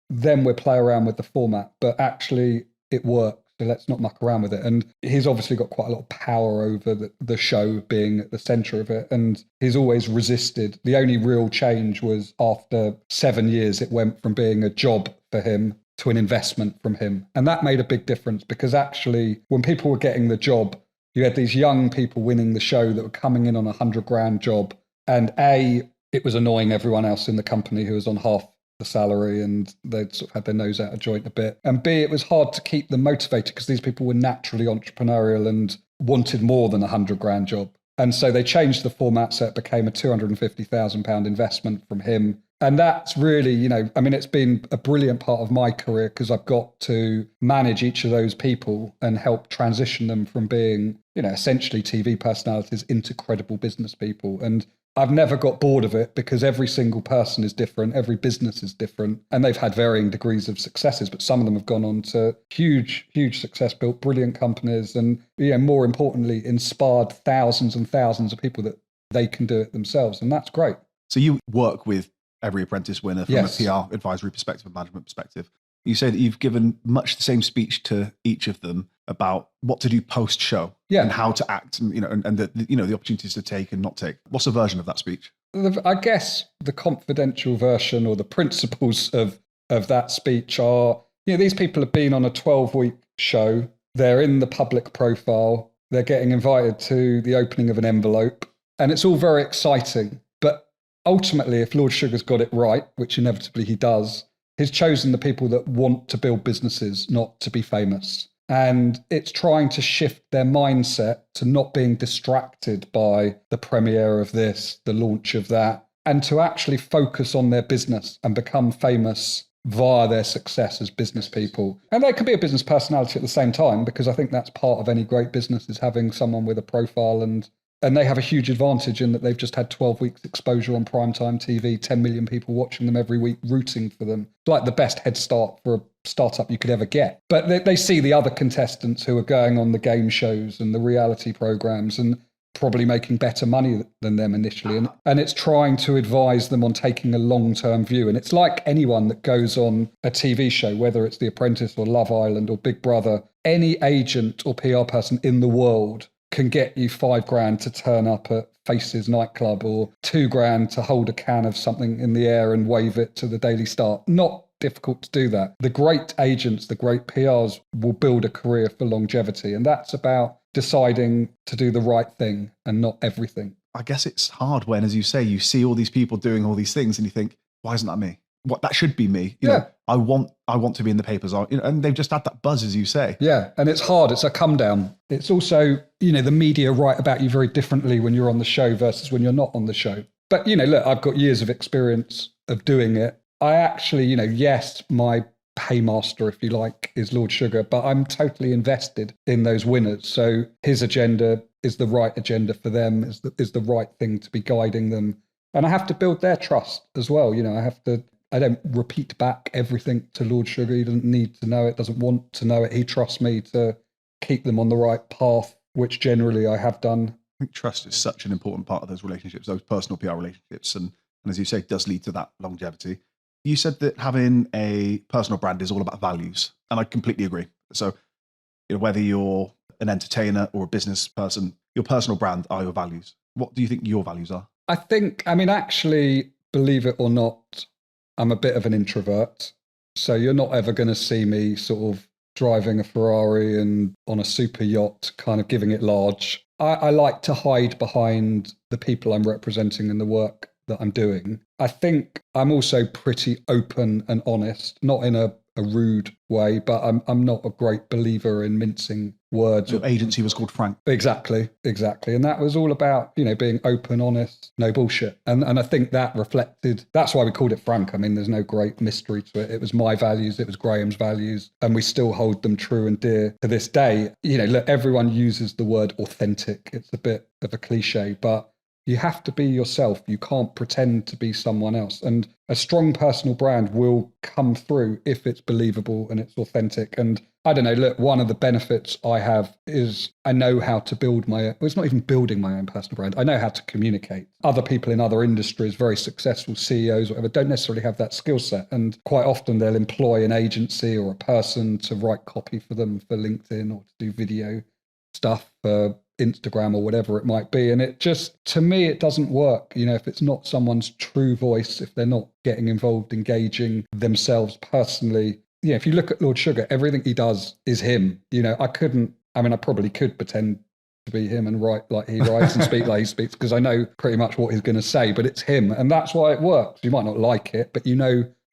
then we'll play around with the format. But actually, it works. So let's not muck around with it. And he's obviously got quite a lot of power over the show being at the centre of it. And he's always resisted. The only real change was after 7 years, it went from being a job for him to an investment from him. And that made a big difference because actually when people were getting the job, you had these young people winning the show that were coming in on $100,000 job. And it was annoying everyone else in the company who was on half the salary and they'd sort of had their nose out of joint a bit. And B, it was hard to keep them motivated because these people were naturally entrepreneurial and wanted more than £100,000 job. And so they changed the format so it became a £250,000 investment from him. And that's really, it's been a brilliant part of my career because I've got to manage each of those people and help transition them from being, essentially TV personalities into credible business people. And I've never got bored of it because every single person is different. Every business is different. And they've had varying degrees of successes, but some of them have gone on to huge, huge success, built brilliant companies and, more importantly, inspired thousands and thousands of people that they can do it themselves. And that's great. So you work with every Apprentice winner from a PR advisory perspective, a management perspective. You say that you've given much the same speech to each of them about what to do post-show and how to act, and the opportunities to take and not take. What's a version of that speech? I guess the confidential version or the principles of that speech are, these people have been on a 12-week show. They're in the public profile. They're getting invited to the opening of an envelope. And it's all very exciting. But ultimately, if Lord Sugar's got it right, which inevitably he does, he's chosen the people that want to build businesses, not to be famous. And it's trying to shift their mindset to not being distracted by the premiere of this, the launch of that, and to actually focus on their business and become famous via their success as business people. And they can be a business personality at the same time, because I think that's part of any great business is having someone with a profile, and they have a huge advantage in that they've just had 12 weeks exposure on primetime TV, 10 million people watching them every week, rooting for them. It's like the best head start for a startup you could ever get. But they see the other contestants who are going on the game shows and the reality programs and probably making better money than them initially. And it's trying to advise them on taking a long-term view. And it's like anyone that goes on a TV show, whether it's The Apprentice or Love Island or Big Brother, any agent or PR person in the world can get you £5,000 to turn up at Faces nightclub or £2,000 to hold a can of something in the air and wave it to the Daily Star. Not difficult to do that. The great agents, the great PRs will build a career for longevity. And that's about deciding to do the right thing and not everything. I guess it's hard when, as you say, you see all these people doing all these things and you think, why isn't that me? What, that should be me. You know, I want to be in the papers. And they've just had that buzz, as you say. Yeah. And it's hard. It's a come down. It's also, the media write about you very differently when you're on the show versus when you're not on the show. But, look, I've got years of experience of doing it. I actually, yes, my paymaster, if you like, is Lord Sugar, but I'm totally invested in those winners. So his agenda is the right agenda for them, is the right thing to be guiding them. And I have to build their trust as well. I don't repeat back everything to Lord Sugar. He doesn't need to know it, doesn't want to know it. He trusts me to keep them on the right path, which generally I have done. I think trust is such an important part of those relationships, those personal PR relationships. And as you say, it does lead to that longevity. You said that having a personal brand is all about values, and I completely agree. So, whether you're an entertainer or a business person, your personal brand are your values. What do you think your values are? Actually, believe it or not, I'm a bit of an introvert. So you're not ever going to see me sort of driving a Ferrari and on a super yacht, kind of giving it large. I like to hide behind the people I'm representing and the work that I'm doing. I think I'm also pretty open and honest, not in a rude way, but I'm not a great believer in mincing words. Your agency was called Frank. Exactly. And that was all about, being open, honest, no bullshit. And I think that reflected, that's why we called it Frank. There's no great mystery to it. It was my values, it was Graham's values, and we still hold them true and dear to this day. Look, everyone uses the word authentic. It's a bit of a cliche, but you have to be yourself. You can't pretend to be someone else. And a strong personal brand will come through if it's believable and it's authentic. And I don't know, look, one of the benefits I have is I know how to build it's not even building my own personal brand. I know how to communicate. Other people in other industries, very successful CEOs, whatever, don't necessarily have that skill set. And quite often they'll employ an agency or a person to write copy for them for LinkedIn or to do video stuff for Instagram or whatever it might be. And it just, to me, it doesn't work. If it's not someone's true voice, if they're not getting involved, engaging themselves personally. If you look at Lord Sugar, everything he does is him. I probably could pretend to be him and write like he writes and speak like he speaks, because I know pretty much what he's going to say, but it's him. And that's why it works. You might not like it, but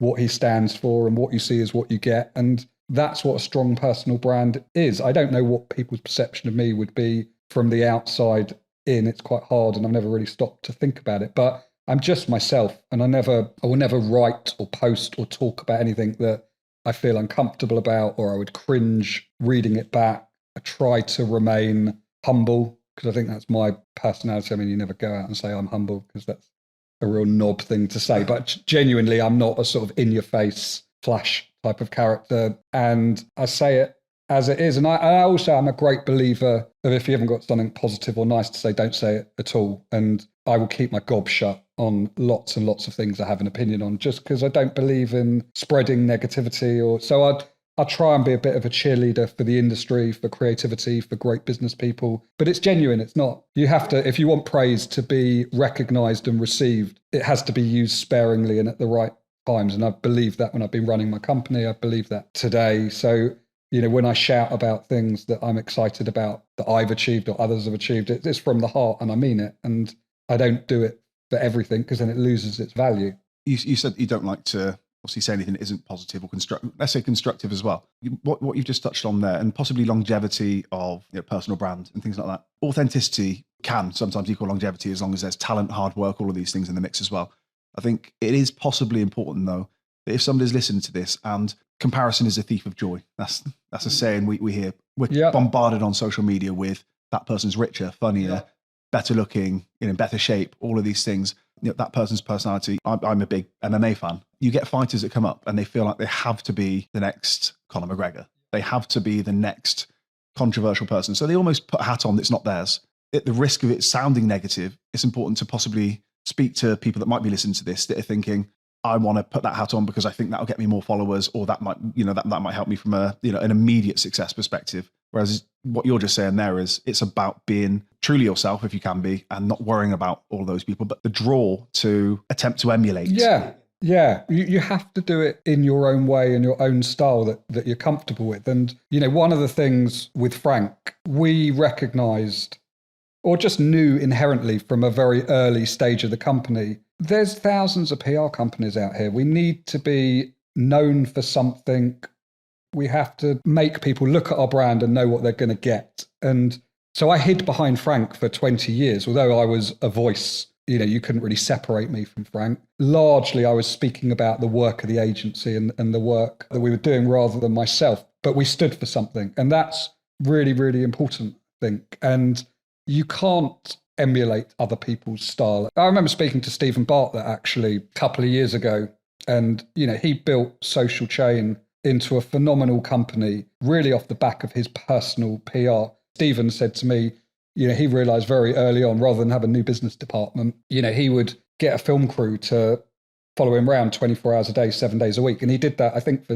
what he stands for, and what you see is what you get. And that's what a strong personal brand is. I don't know what people's perception of me would be from the outside in. It's quite hard, and I've never really stopped to think about it. But I'm just myself, and I will never write or post or talk about anything that I feel uncomfortable about, or I would cringe reading it back. I try to remain humble, because I think that's my personality. I mean, you never go out and say I'm humble, because that's a real knob thing to say. But genuinely, I'm not a sort of in-your-face flash type of character. And I say it as it is. And I also am a great believer of, if you haven't got something positive or nice to say, don't say it at all. And I will keep my gob shut on lots and lots of things I have an opinion on, just because I don't believe in spreading negativity. Or so I'll try and be a bit of a cheerleader for the industry, for creativity, for great business people. But it's genuine. It's not. You have to, if you want praise to be recognized and received, it has to be used sparingly and at the right times. And I've believed that when I've been running my company. I believe that today. So, when I shout about things that I'm excited about, that I've achieved or others have achieved, it's from the heart, and I mean it. And I don't do it for everything, because then it loses its value. You said you don't like to obviously say anything that isn't positive or constructive. Let's say constructive as well. What you've just touched on there, and possibly longevity of personal brand and things like that. Authenticity can sometimes equal longevity, as long as there's talent, hard work, all of these things in the mix as well. I think it is possibly important, though, that if somebody's listening to this, and comparison is a thief of joy. That's a saying we hear. We're bombarded on social media with that person's richer, funnier, better looking, in better shape, all of these things. That person's personality. I'm a big MMA fan. You get fighters that come up and they feel like they have to be the next Conor McGregor. They have to be the next controversial person. So they almost put a hat on that's not theirs. At the risk of it sounding negative, it's important to possibly speak to people that might be listening to this that are thinking, I want to put that hat on because I think that'll get me more followers, or that might, that might help me from an immediate success perspective. Whereas what you're just saying there is, it's about being truly yourself, if you can be, and not worrying about all those people, but the draw to attempt to emulate. Yeah. You have to do it in your own way and your own style that you're comfortable with. And, one of the things with Frank, we recognized, or just knew inherently from a very early stage of the company, there's thousands of PR companies out here. We need to be known for something. We have to make people look at our brand and know what they're going to get. And so I hid behind Frank for 20 years, although I was a voice. You couldn't really separate me from Frank. Largely, I was speaking about the work of the agency and the work that we were doing rather than myself. But we stood for something. And that's really, really important, I think. And you can't emulate other people's style. I remember speaking to Stephen Bartlett actually a couple of years ago, and he built Social Chain into a phenomenal company really off the back of his personal PR. Stephen said to me, he realized very early on, rather than have a new business department, he would get a film crew to follow him around 24 hours a day, 7 days a week. And he did that, I think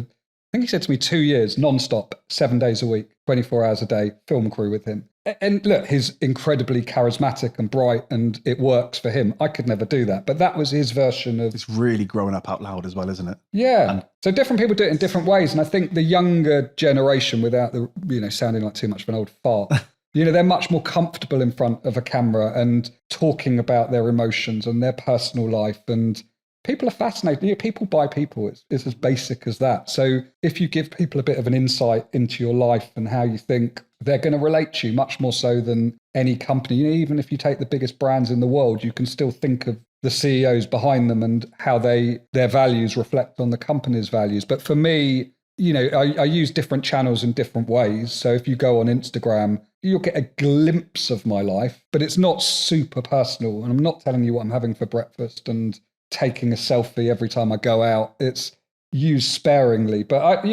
he said to me 2 years, nonstop, 7 days a week, 24 hours a day, film crew with him. And look, he's incredibly charismatic and bright, and it works for him. I could never do that. But that was his version of... It's really growing up out loud as well, isn't it? Yeah. So different people do it in different ways. And I think the younger generation, without the, sounding like too much of an old fart, they're much more comfortable in front of a camera and talking about their emotions and their personal life. And people are fascinated. People buy people. It's as basic as that. So if you give people a bit of an insight into your life and how you think, they're going to relate to you much more so than any company. Even if you take the biggest brands in the world, you can still think of the CEOs behind them and how their values reflect on the company's values. But for me, I use different channels in different ways. So if you go on Instagram, you'll get a glimpse of my life, but it's not super personal. And I'm not telling you what I'm having for breakfast and taking a selfie every time I go out. It's used sparingly. But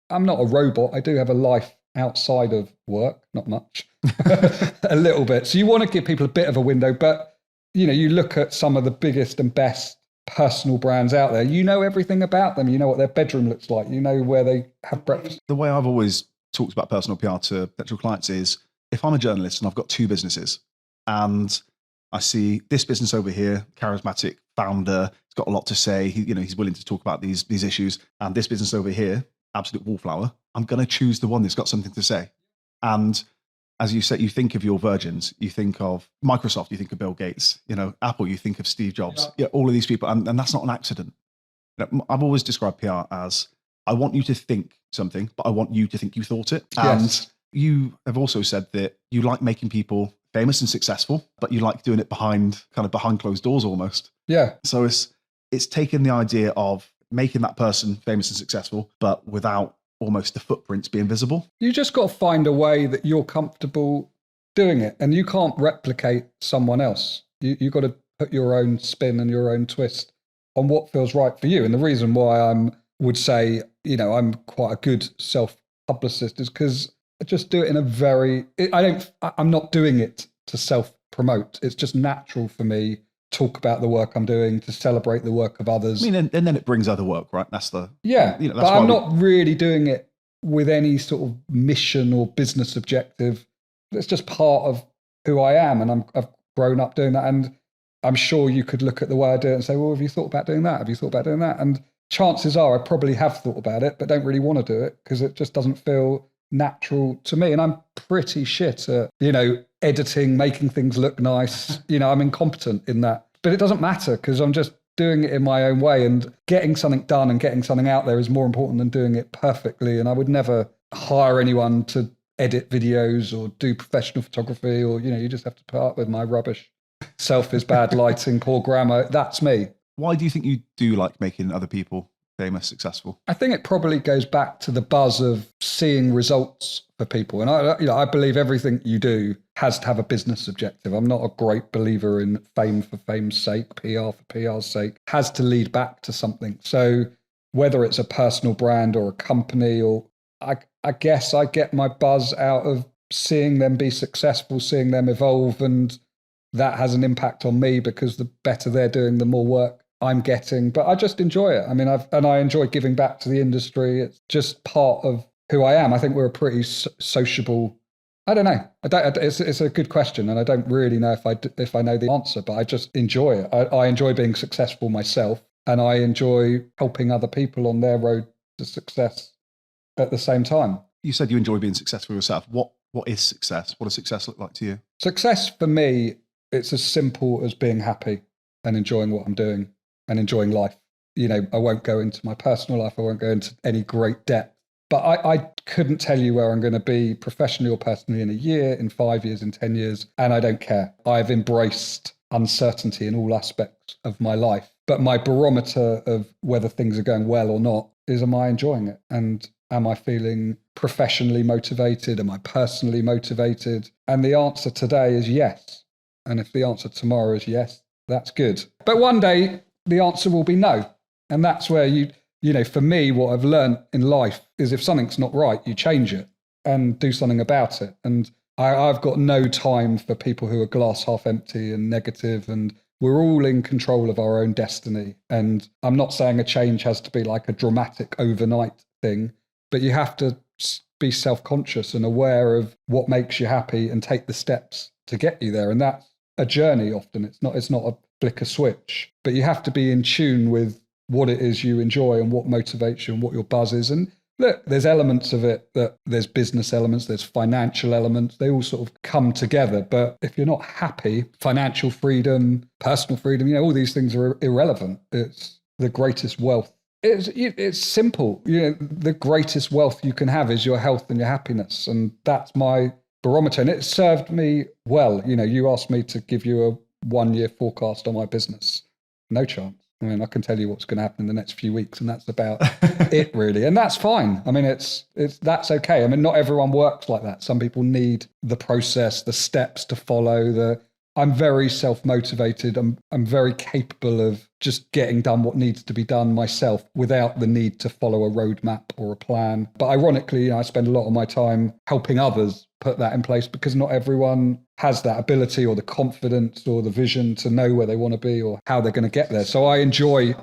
I'm not a robot. I do have a life outside of work, not much, a little bit. So you want to give people a bit of a window, but you look at some of the biggest and best personal brands out there, everything about them. You know what their bedroom looks like. You know where they have breakfast. The way I've always talked about personal PR to potential clients is, if I'm a journalist and I've got two businesses and I see this business over here, charismatic founder, he's got a lot to say, he's willing to talk about these issues, and this business over here, absolute wallflower, I'm going to choose the one that's got something to say. And as you said, you think of your virgins, you think of Microsoft, you think of Bill Gates, Apple, you think of Steve Jobs, all of these people. And that's not an accident. I've always described PR as, I want you to think something, but I want you to think you thought it. Yes. And you have also said that you like making people famous and successful, but you like doing it behind closed doors almost. Yeah. So it's taken the idea of making that person famous and successful, but without almost the footprints being visible. You just got to find a way that you're comfortable doing it, and you can't replicate someone else. You got to put your own spin and your own twist on what feels right for you. And the reason why I would say, I'm quite a good self-publicist is because I just do it in a very, I'm not doing it to self-promote. It's just natural for me to talk about the work I'm doing, to celebrate the work of others. I mean, and then it brings other work, right? That's but why I'm not really doing it with any sort of mission or business objective. It's just part of who I am, and I've grown up doing that. And I'm sure you could look at the way I do it and say, well, have you thought about doing that? Have you thought about doing that? And chances are I probably have thought about it, but don't really want to do it because it just doesn't feel natural to me. And I'm pretty shit at, editing, making things look nice. I'm incompetent in that. But it doesn't matter because I'm just doing it in my own way, and getting something done and getting something out there is more important than doing it perfectly. And I would never hire anyone to edit videos or do professional photography, or, you just have to put up with my rubbish. Self is bad lighting, poor grammar. That's me. Why do you think you do like making other people famous, successful? I think it probably goes back to the buzz of seeing results for people. And I believe everything you do has to have a business objective. I'm not a great believer in fame for fame's sake, PR for PR's sake. It has to lead back to something. So whether it's a personal brand or a company, or I guess I get my buzz out of seeing them be successful, seeing them evolve, and that has an impact on me because the better they're doing, the more work I'm getting. But I just enjoy it. I mean, I enjoy giving back to the industry. It's just part of who I am. I think we're a pretty sociable. I don't know. It's a good question, and I don't really know if I know the answer. But I just enjoy it. I enjoy being successful myself, and I enjoy helping other people on their road to success at the same time. You said you enjoy being successful yourself. What is success? What does success look like to you? Success for me, it's as simple as being happy and enjoying what I'm doing and enjoying life. I won't go into my personal life. I won't go into any great depth. But I couldn't tell you where I'm going to be professionally or personally in a year, in 5 years, in 10 years, and I don't care. I've embraced uncertainty in all aspects of my life. But my barometer of whether things are going well or not is, am I enjoying it? And am I feeling professionally motivated? Am I personally motivated? And the answer today is yes. And if the answer tomorrow is yes, that's good. But one day the answer will be no. And that's where for me, what I've learned in life is if something's not right, you change it and do something about it. And I've got no time for people who are glass half empty and negative, and we're all in control of our own destiny. And I'm not saying a change has to be like a dramatic overnight thing, but you have to be self-conscious and aware of what makes you happy and take the steps to get you there. And that's a journey often. It's not a flick a switch, but you have to be in tune with what it is you enjoy and what motivates you and what your buzz is. And look, there's elements of it that there's business elements, there's financial elements, they all sort of come together. But if you're not happy, financial freedom, personal freedom, all these things are irrelevant. It's the greatest wealth. It's simple. The greatest wealth you can have is your health and your happiness. And that's my barometer. And it served me well. You asked me to give you a 1 year forecast on my business. No chance. I mean, I can tell you what's going to happen in the next few weeks, and that's about it, really. And that's fine. I mean, that's okay. I mean, not everyone works like that. Some people need the process, the steps to follow. I'm very self-motivated. I'm very capable of just getting done what needs to be done myself without the need to follow a roadmap or a plan. But ironically, I spend a lot of my time helping others put that in place because not everyone has that ability or the confidence or the vision to know where they want to be or how they're going to get there. So I enjoy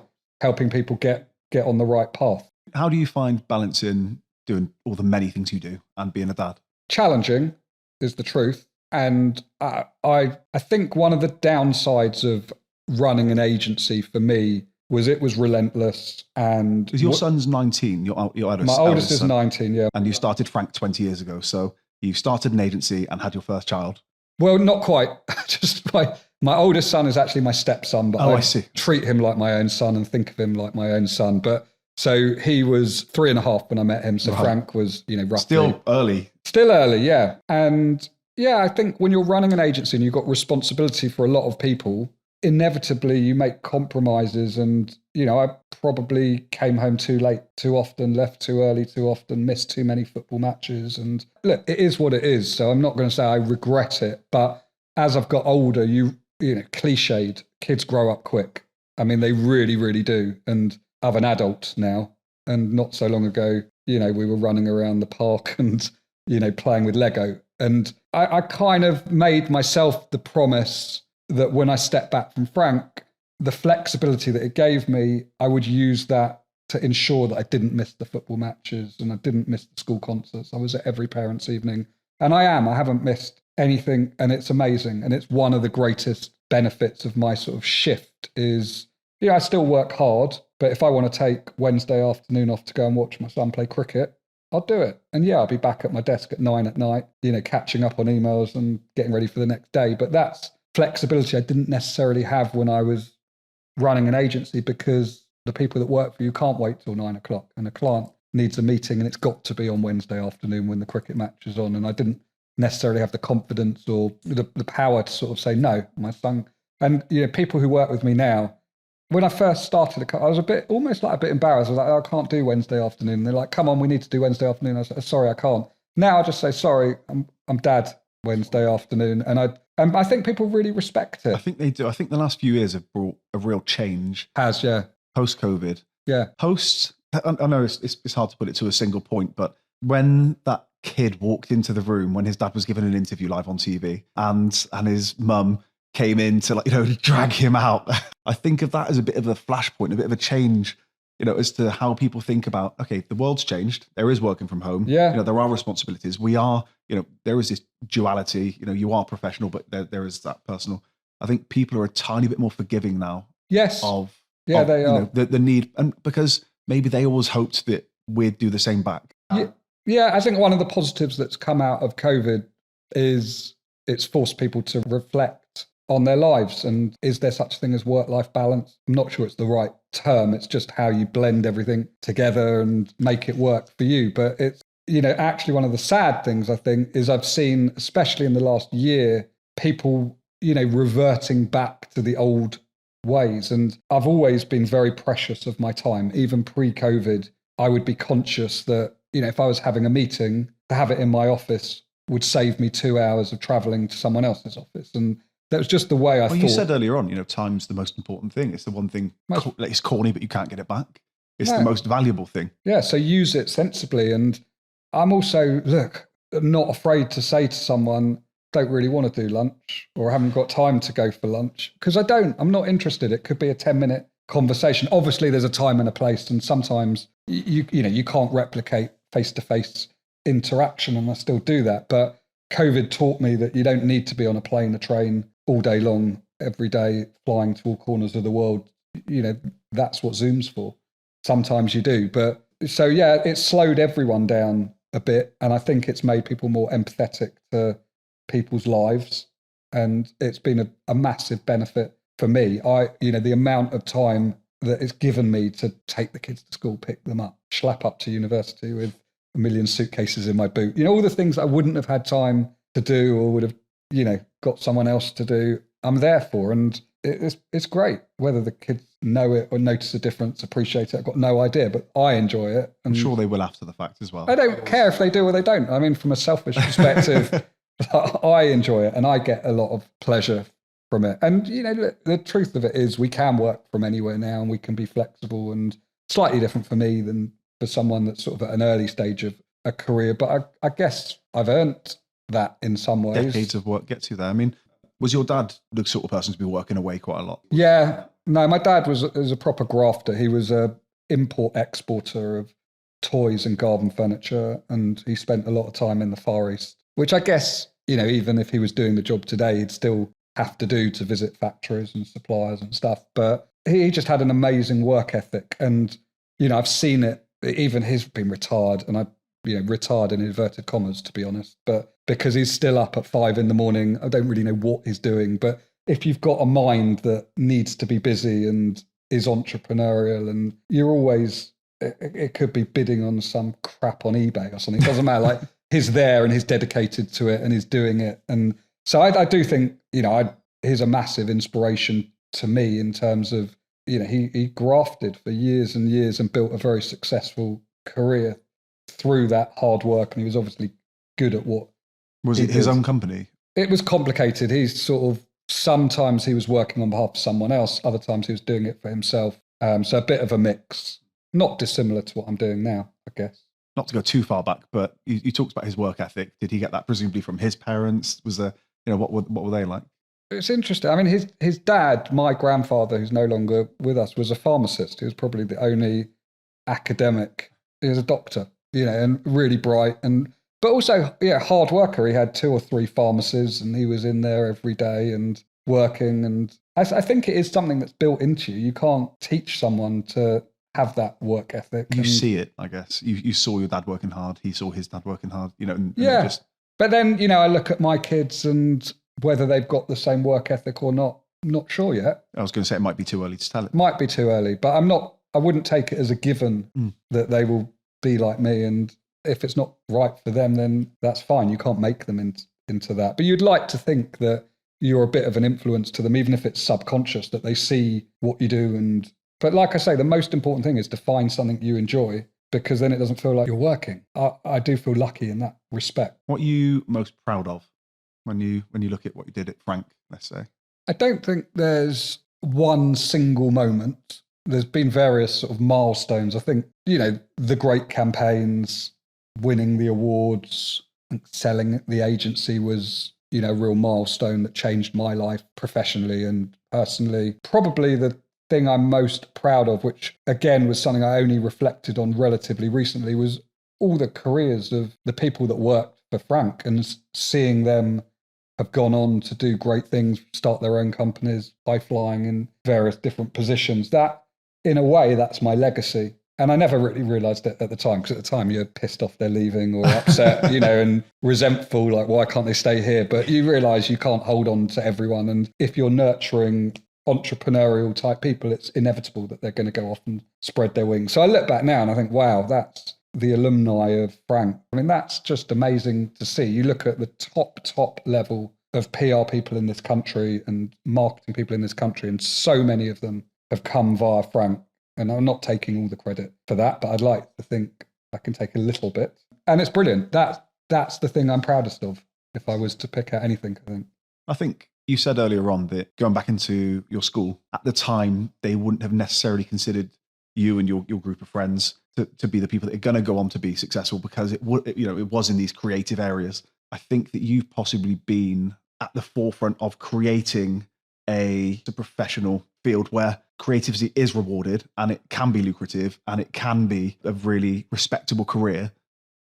helping people get on the right path. How do you find balancing doing all the many things you do and being a dad? Challenging is the truth. And I think one of the downsides of running an agency for me was it was relentless. And because your son's 19, your my oldest is 19, yeah. And you started Frank 20 years ago. So you started an agency and had your first child. Well, not quite. Just my oldest son is actually my stepson, but I see. treat him like my own son and think of him like my own son. But so he was 3.5 when I met him. So Right. Frank was, roughly. Still early. Still early, yeah. And yeah, I think when you're running an agency and you've got responsibility for a lot of people, inevitably you make compromises. And, I probably came home too late too often, left too early too often, missed too many football matches. And look, it is what it is. So I'm not going to say I regret it. But as I've got older, cliched, kids grow up quick. I mean, they really, really do. And I'm an adult now. And not so long ago, we were running around the park and, playing with Lego. And I kind of made myself the promise that when I stepped back from Frank, the flexibility that it gave me, I would use that to ensure that I didn't miss the football matches and I didn't miss the school concerts. I was at every parent's evening. And I haven't missed anything. And it's amazing. And it's one of the greatest benefits of my sort of shift is, I still work hard, but if I want to take Wednesday afternoon off to go and watch my son play cricket, I'll do it. And I'll be back at my desk at 9 at night, catching up on emails and getting ready for the next day. But that's flexibility I didn't necessarily have when I was running an agency, because the people that work for you can't wait till 9 o'clock, and a client needs a meeting and it's got to be on Wednesday afternoon when the cricket match is on. And I didn't necessarily have the confidence or the power to sort of say, no, my son. And, people who work with me now, when I first started, I was almost a bit embarrassed. I was like, I can't do Wednesday afternoon. And they're like, come on, we need to do Wednesday afternoon. I was like, sorry, I can't. Now I just say, sorry, I'm dad Wednesday afternoon. And I think people really respect it. I think they do. I think the last few years have brought a real change. Has, yeah. Post-COVID. Yeah. I know it's hard to put it to a single point, but when that kid walked into the room when his dad was giving an interview live on TV and his mum came in to drag him out, I think of that as a bit of a flashpoint, a bit of a change, as to how people think about, okay, the world's changed. There is working from home. Yeah. There are responsibilities. We are, there is this duality, you are professional, but there is that personal. I think people are a tiny bit more forgiving now. Yes. They are. The need, and because maybe they always hoped that we'd do the same back. Yeah, I think one of the positives that's come out of COVID is it's forced people to reflect on their lives. And is there such a thing as work-life balance? I'm not sure it's the right term. It's just how you blend everything together and make it work for you. But it's, actually one of the sad things, I think, is I've seen, especially in the last year, people, reverting back to the old ways. And I've always been very precious of my time. Even pre-COVID, I would be conscious that, if I was having a meeting, to have it in my office would save me 2 hours of traveling to someone else's office. And that was just the way I thought. You said earlier on, time's the most important thing. It's the one thing, it's corny, but you can't get it back. It's the most valuable thing. Yeah, so use it sensibly. And I'm also, not afraid to say to someone, don't really want to do lunch or haven't got time to go for lunch, because I'm not interested. It could be a 10-minute conversation. Obviously, there's a time and a place, and sometimes you can't replicate face-to-face interaction, and I still do that. But COVID taught me that you don't need to be on a plane, a train all day long, every day, flying to all corners of the world. That's what Zoom's for. Sometimes you do. But so, yeah, it's slowed everyone down a bit. And I think it's made people more empathetic to people's lives. And it's been a massive benefit for me. The amount of time that it's given me to take the kids to school, pick them up, schlep up to university with a million suitcases in my boot, all the things I wouldn't have had time to do or would have, got someone else to do, I'm there for. And it's great. Whether the kids know it or notice a difference, appreciate it, I've got no idea, but I enjoy it. And I'm sure they will after the fact as well. I don't care if they do or they don't. I mean, from a selfish perspective, I enjoy it and I get a lot of pleasure from it. And, the truth of it is we can work from anywhere now and we can be flexible, and slightly different for me than for someone that's sort of at an early stage of a career. But I guess I've earned that in some ways. Decades of work gets you there. I mean, was your dad the sort of person to be working away quite a lot? Yeah. No, my dad was a proper grafter. He was a import-exporter of toys and garden furniture, and he spent a lot of time in the Far East, which I guess, even if he was doing the job today, he'd still have to do to visit factories and suppliers and stuff. But he just had an amazing work ethic. And, I've seen it. Even he's been retired, and I retired in inverted commas, to be honest. But because he's still up at 5 a.m, I don't really know what he's doing. But if you've got a mind that needs to be busy and is entrepreneurial, and you're always, it could be bidding on some crap on eBay or something. It doesn't matter. Like, he's there and he's dedicated to it and he's doing it. And so I do think, he's a massive inspiration to me in terms of, he grafted for years and years and built a very successful career through that hard work. And he was obviously good at what. Was it his own company? It was complicated. He's sort of, sometimes he was working on behalf of someone else. Other times he was doing it for himself. So a bit of a mix, not dissimilar to what I'm doing now, I guess. Not to go too far back, but you talked about his work ethic. Did he get that presumably from his parents? Was there, what were they like? It's interesting. I mean, his dad, my grandfather, who's no longer with us, was a pharmacist. He was probably the only academic. He was a doctor, and really bright, but also, hard worker. He had 2 or 3 pharmacies, and he was in there every day and working. And I think it is something that's built into you. You can't teach someone to have that work ethic. You see it, I guess. You saw your dad working hard. He saw his dad working hard. But then, I look at my kids and whether they've got the same work ethic or not, I'm not sure yet. I was going to say it might be too early to tell it. Might be too early, but I wouldn't take it as a given that they will be like me. And if it's not right for them, then that's fine. You can't make them into that. But you'd like to think that you're a bit of an influence to them, even if it's subconscious, that they see what you do. But like I say, the most important thing is to find something you enjoy, because then it doesn't feel like you're working. I do feel lucky in that respect. What are you most proud of when you look at what you did at Frank, let's say? I don't think there's one single moment. There's been various sort of milestones. I think, the great campaigns, winning the awards, selling the agency was, a real milestone that changed my life professionally and personally. Probably the thing I'm most proud of, which again was something I only reflected on relatively recently, was all the careers of the people that worked for Frank and seeing them have gone on to do great things, start their own companies, high flying in various different positions. That, in a way, that's my legacy. And I never really realised it at the time, because at the time you're pissed off they're leaving or upset, and resentful, like, why can't they stay here? But you realise you can't hold on to everyone. And if you're nurturing entrepreneurial type people, it's inevitable that they're going to go off and spread their wings. So I look back now and I think, wow, that's the alumni of Frank. I mean, that's just amazing to see. You look at the top level of PR people in this country and marketing people in this country, and so many of them have come via Frank. And I'm not taking all the credit for that, but I'd like to think I can take a little bit. And it's brilliant. That's the thing I'm proudest of, if I was to pick out anything, I think you said earlier on that going back into your school, at the time, they wouldn't have necessarily considered you and your group of friends to be the people that are going to go on to be successful, because it was in these creative areas. I think that you've possibly been at the forefront of creating a professional field where creativity is rewarded and it can be lucrative and it can be a really respectable career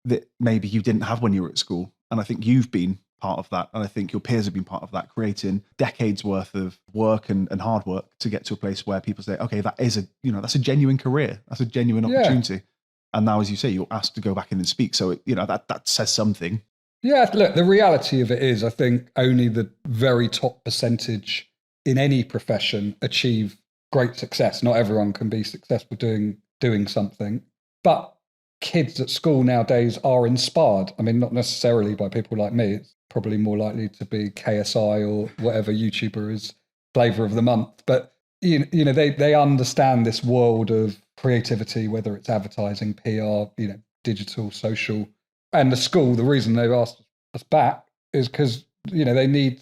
that maybe you didn't have when you were at school. And I think you've been part of that. And I think your peers have been part of that, creating decades worth of work and hard work to get to a place where people say, okay, that is that's a genuine career. That's a genuine opportunity. Yeah. And now, as you say, you're asked to go back in and speak. So, that says something. Yeah, look, the reality of it is, I think only the very top percentage in any profession achieve great success. Not everyone can be successful doing something. But kids at school nowadays are inspired. I mean, not necessarily by people like me. It's probably more likely to be KSI or whatever YouTuber is flavor of the month. But they understand this world of creativity, whether it's advertising, PR, digital, social. And the school, the reason they've asked us back is because, they need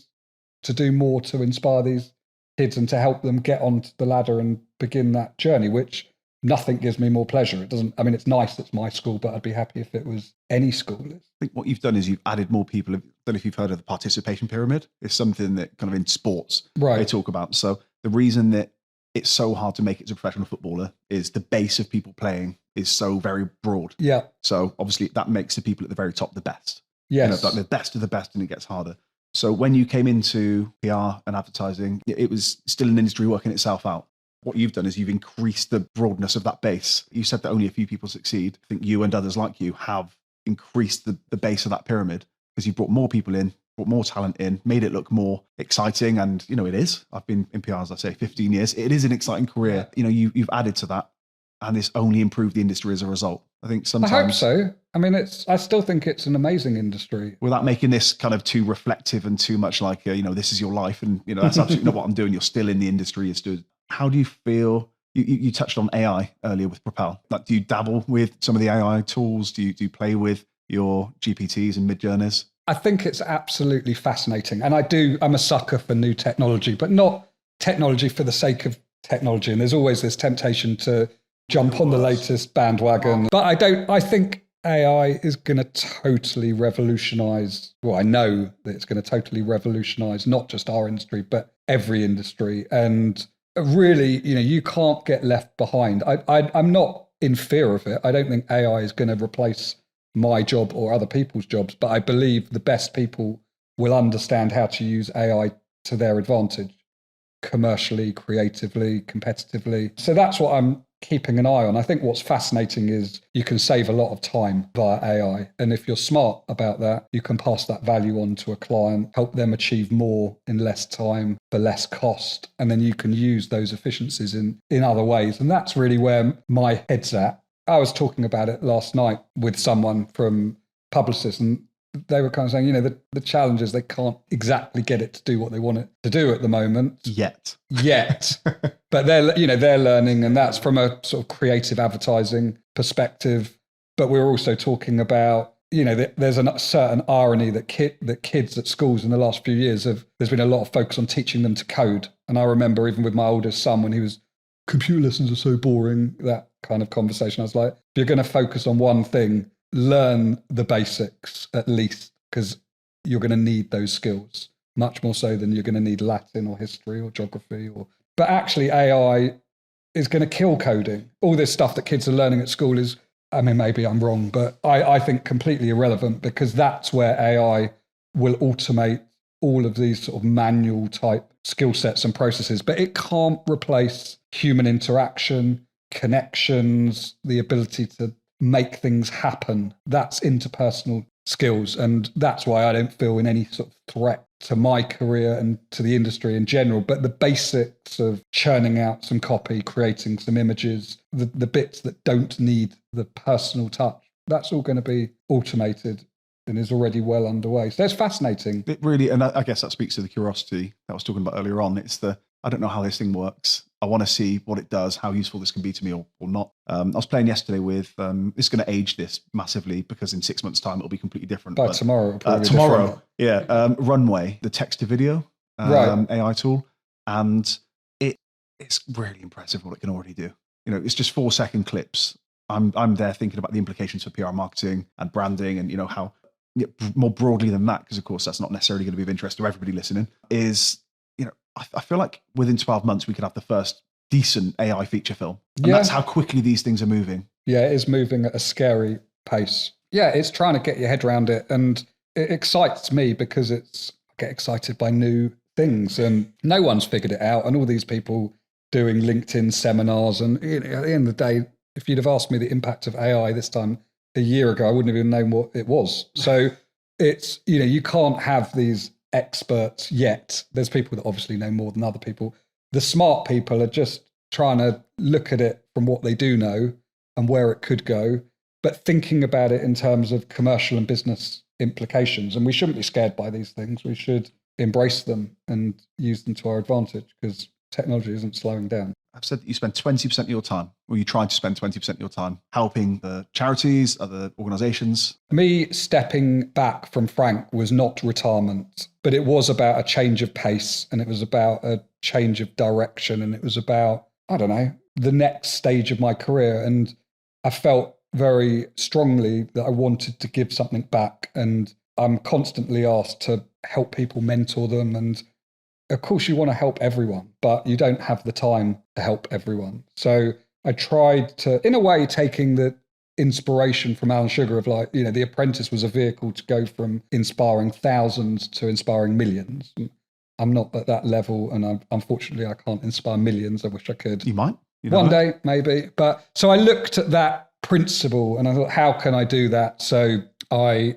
to do more to inspire these kids and to help them get onto the ladder and begin that journey, which nothing gives me more pleasure. It's nice it's my school, but I'd be happy if it was any school. I think what you've done is you've added more people. I don't know if you've heard of the participation pyramid. It's something that kind of in sports they talk about. So the reason that it's so hard to make it as a professional footballer is the base of people playing is so very broad. Yeah. So obviously that makes the people at the very top the best. Yes. Like the best of the best, and it gets harder. So when you came into PR and advertising, it was still an industry working itself out. What you've done is you've increased the broadness of that base. You said that only a few people succeed. I think you and others like you have increased the base of that pyramid because you brought more people in, brought more talent in, made it look more exciting. And, it is. I've been in PR, as I say, 15 years. It is an exciting career. You've added to that, and it's only improved the industry as a result. I think sometimes. I hope so. I mean, I still think it's an amazing industry. Without making this kind of too reflective and too much like, this is your life. And, that's absolutely not what I'm doing. You're still in the industry. How do you feel? You touched on AI earlier with Propel. Like, do you dabble with some of the AI tools? Do you play with your GPTs and Midjourneys? I think it's absolutely fascinating. And I'm a sucker for new technology, but not technology for the sake of technology. And there's always this temptation to jump on the latest bandwagon. But I think AI is going to totally revolutionize. Well, I know that it's going to totally revolutionize not just our industry, but every industry. And really, you can't get left behind. I'm not in fear of it. I don't think AI is going to replace my job or other people's jobs, but I believe the best people will understand how to use AI to their advantage, commercially, creatively, competitively. So that's what I'm keeping an eye on. I think what's fascinating is you can save a lot of time via AI. And if you're smart about that, you can pass that value on to a client, help them achieve more in less time for less cost. And then you can use those efficiencies in other ways. And that's really where my head's at. I was talking about it last night with someone from Publicis, and they were kind of saying, the challenge is they can't exactly get it to do what they want it to do at the moment. Yet. But they're learning, and that's from a sort of creative advertising perspective. But we're also talking about, there's a certain irony that kids at schools in the last few years there's been a lot of focus on teaching them to code. And I remember even with my oldest son, when he was, computer lessons are so boring, that kind of conversation. I was like, if you're going to focus on one thing, learn the basics at least, because you're going to need those skills much more so than you're going to need Latin or history or geography. But actually AI is going to kill coding. All this stuff that kids are learning at school is, I mean, maybe I'm wrong, but I think completely irrelevant, because that's where AI will automate all of these sort of manual type skill sets and processes, but it can't replace human interaction, connections, the ability to make things happen. That's interpersonal skills. And that's why I don't feel in any sort of threat to my career and to the industry in general. But the basics of churning out some copy, creating some images, the bits that don't need the personal touch, that's all going to be automated and is already well underway. So it's fascinating. It really, and I guess that speaks to the curiosity that I was talking about earlier on. It's I don't know how this thing works. I want to see what it does, how useful this can be to me or not. I was playing yesterday with, it's going to age this massively because in 6 months' time, it'll be completely different. By tomorrow, it'll probably be different. Yeah. Runway, the text to video AI tool. And it's really impressive what it can already do. It's just 4-second clips. I'm there thinking about the implications for PR marketing and branding and, how more broadly than that, because of course that's not necessarily going to be of interest to everybody listening, is, I feel like within 12 months we could have the first decent AI feature film. And that's how quickly these things are moving. Yeah, it is moving at a scary pace. Yeah, it's trying to get your head around it. And it excites me because I get excited by new things, and no one's figured it out. And all these people doing LinkedIn seminars. And at the end of the day, if you'd have asked me the impact of AI this time a year ago, I wouldn't have even known what it was. So it's, you can't have these experts yet. There's people that obviously know more than other people. The smart people are just trying to look at it from what they do know and where it could go, but thinking about it in terms of commercial and business implications. And we shouldn't be scared by these things. We should embrace them and use them to our advantage, because technology isn't slowing down. I've said that you spend 20% of your time, or you try to spend 20% of your time helping the charities, other organizations. Me stepping back from Frank was not retirement, but it was about a change of pace, and it was about a change of direction, and it was about, I don't know, the next stage of my career. And I felt very strongly that I wanted to give something back, and I'm constantly asked to help people, mentor them, and of course, you want to help everyone, but you don't have the time to help everyone. So I tried to, in a way, taking the inspiration from Alan Sugar of The Apprentice was a vehicle to go from inspiring thousands to inspiring millions. I'm not at that level, and unfortunately, I can't inspire millions. I wish I could. You might. One day, maybe. But so I looked at that principle and I thought, how can I do that? So I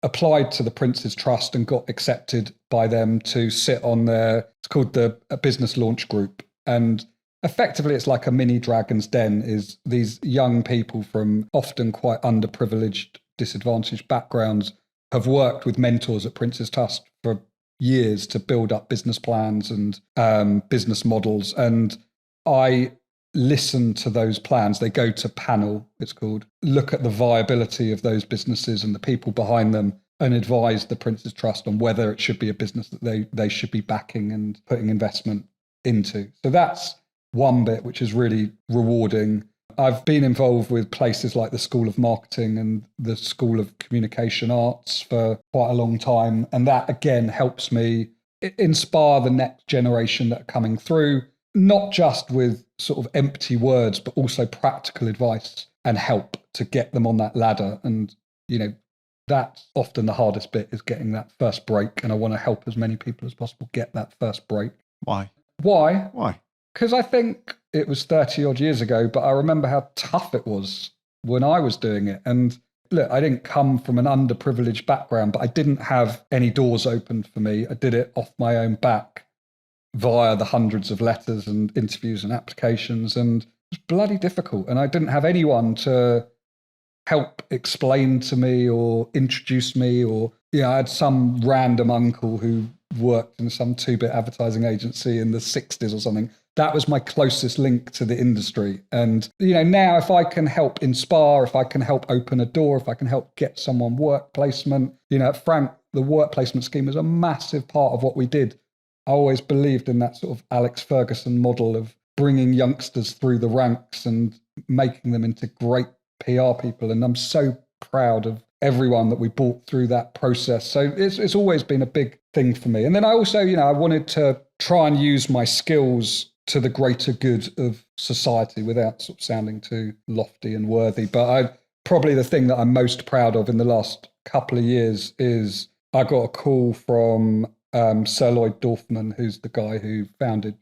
applied to the Prince's Trust and got accepted by them to sit on it's called the Business Launch Group. And effectively, it's like a mini Dragon's Den, is these young people from often quite underprivileged, disadvantaged backgrounds have worked with mentors at Prince's Trust for years to build up business plans and business models. And I listen to those plans. They go to panel, it's called, look at the viability of those businesses and the people behind them, and advise the Prince's Trust on whether it should be a business that they should be backing and putting investment into. So that's one bit which is really rewarding. I've been involved with places like the School of Marketing and the School of Communication Arts for quite a long time. And that, again, helps me inspire the next generation that are coming through, not just with sort of empty words, but also practical advice and help to get them on that ladder. And, that's often the hardest bit, is getting that first break. And I want to help as many people as possible get that first break. Why? Because I think it was 30 odd years ago, but I remember how tough it was when I was doing it. And look, I didn't come from an underprivileged background, but I didn't have any doors open for me. I did it off my own back via the hundreds of letters and interviews and applications. And it was bloody difficult. And I didn't have anyone to help explain to me or introduce me, or I had some random uncle who worked in some 2-bit advertising agency in the 60s or something. That was my closest link to the industry. And, now if I can help inspire, if I can help open a door, if I can help get someone work placement, at Frank, the work placement scheme was a massive part of what we did. I always believed in that sort of Alex Ferguson model of bringing youngsters through the ranks and making them into great PR people. And I'm so proud of everyone that we brought through that process. So it's always been a big thing for me. And then I also, I wanted to try and use my skills to the greater good of society without sort of sounding too lofty and worthy. But probably the thing that I'm most proud of in the last couple of years is I got a call from Sir Lloyd Dorfman, who's the guy who founded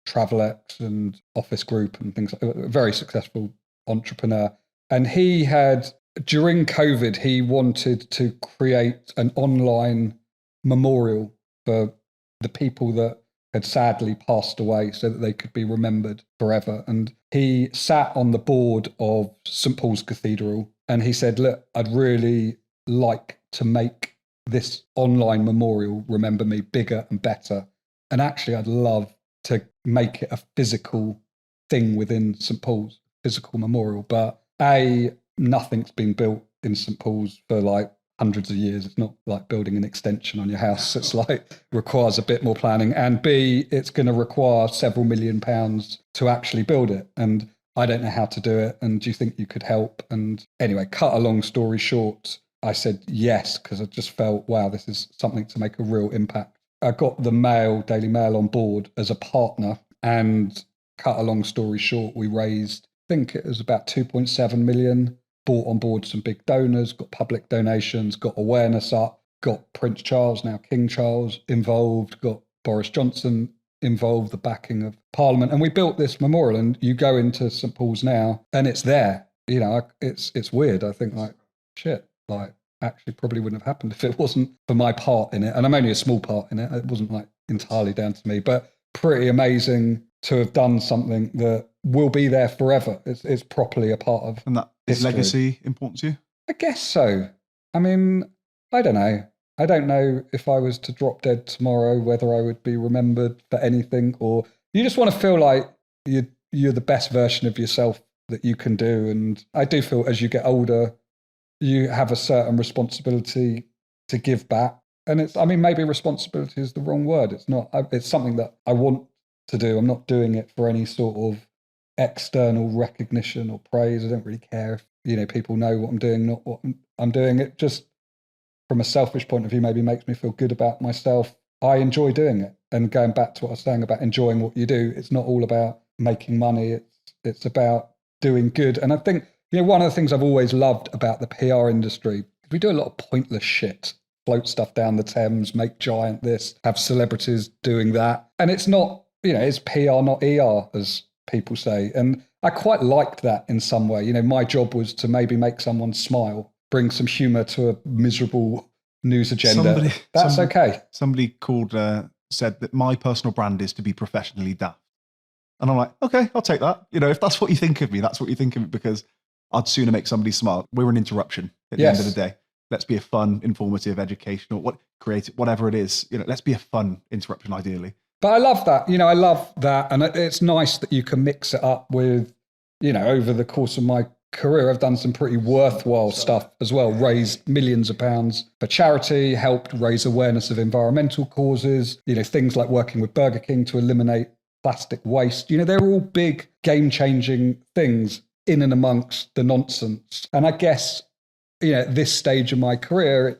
TravelX and Office Group and things like that, a very successful entrepreneur. And he had, during COVID, he wanted to create an online memorial for the people that had sadly passed away so that they could be remembered forever. And he sat on the board of St. Paul's Cathedral and he said, look, I'd really like to make this online memorial remember me bigger and better. And actually, I'd love to make it a physical thing within St. Paul's, physical memorial. But nothing's been built in St. Paul's for like hundreds of years. It's not like building an extension on your house. It's like requires a bit more planning. And B, it's going to require several £1 million to actually build it. And I don't know how to do it. And do you think you could help? And anyway, cut a long story short, I said yes, because I just felt, wow, this is something to make a real impact. I got the Daily Mail on board as a partner, and cut a long story short, we raised, I think it was about 2.7 million, brought on board some big donors, got public donations, got awareness up, got Prince Charles, now King Charles, involved, got Boris Johnson involved, the backing of Parliament. And we built this memorial, and you go into St. Paul's now and it's there. It's weird. I think actually probably wouldn't have happened if it wasn't for my part in it. And I'm only a small part in it. It wasn't like entirely down to me, but pretty amazing to have done something that will be there forever. It's properly a part of And that is history. legacy important to you? I guess so. I mean, I don't know. I don't know if I was to drop dead tomorrow, whether I would be remembered for anything, or you just want to feel like you're the best version of yourself that you can do. And I do feel as you get older, you have a certain responsibility to give back. And maybe responsibility is the wrong word. It's not. It's something that I want to do. I'm not doing it for any sort of external recognition or praise. I don't really care if people know what I'm doing, not what I'm doing. It just, from a selfish point of view, maybe makes me feel good about myself. I enjoy doing it. And going back to what I was saying about enjoying what you do, it's not all about making money. It's about doing good. And I think one of the things I've always loved about the PR industry, we do a lot of pointless shit. Float stuff down the Thames, make giant this, have celebrities doing that. And it's not, it's PR, not ER, as people say. And I quite liked that in some way. My job was to maybe make someone smile. bring some humour to a miserable news agenda. That's okay. Somebody said that my personal brand is to be professionally daft. And I'm like, okay, I'll take that. If that's what you think of me, that's what you think of me, because I'd sooner make somebody smart. We're an interruption at the end of the day. Let's be a fun, informative, educational, creative, whatever it is. Let's be a fun interruption, ideally. But I love that. I love that. And it's nice that you can mix it up with, over the course of my career, I've done some pretty worthwhile stuff as well, raised millions of pounds for charity, helped raise awareness of environmental causes, things like working with Burger King to eliminate plastic waste. They're all big game-changing things in and amongst the nonsense. And I guess, at this stage of my career,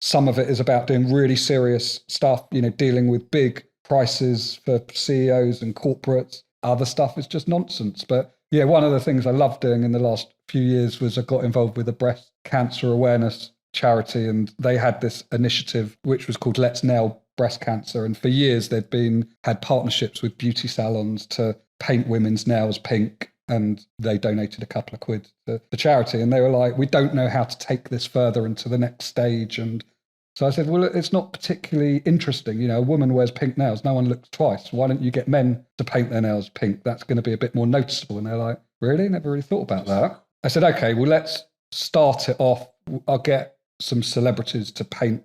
some of it is about doing really serious stuff, dealing with big prices for CEOs and corporates. Other stuff is just nonsense. But yeah, one of the things I loved doing in the last few years was I got involved with a breast cancer awareness charity, and they had this initiative which was called Let's Nail Breast Cancer. And for years they'd had partnerships with beauty salons to paint women's nails pink, and they donated a couple of quid to the charity. And they were like, we don't know how to take this further into the next stage. And so I said, well, it's not particularly interesting. A woman wears pink nails, no one looks twice. Why don't you get men to paint their nails pink? That's going to be a bit more noticeable. And they're like, really? Never really thought about that. I said, okay, well, let's start it off. I'll get some celebrities to paint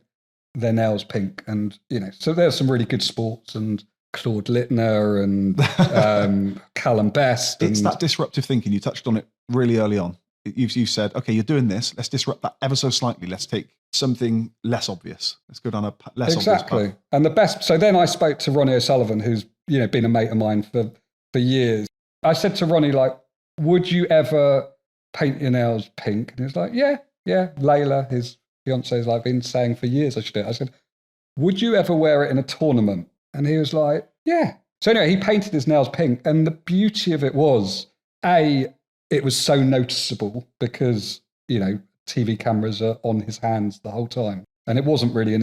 their nails pink. And, so there's some really good sports, and Claude Littner and Callum Best. It's that disruptive thinking. You touched on it really early on. You said, okay, you're doing this. Let's disrupt that ever so slightly. Let's take something less obvious. Let's go down a less obvious path. Exactly. And the best. So then I spoke to Ronnie O'Sullivan, who's been a mate of mine for years. I said to Ronnie, like, would you ever paint your nails pink? And he was like, yeah. Layla, his fiance, has like been saying for years I should do it. I said, would you ever wear it in a tournament? And he was like, yeah. So anyway, he painted his nails pink. And the beauty of it was, it was so noticeable because, TV cameras are on his hands the whole time. And it wasn't really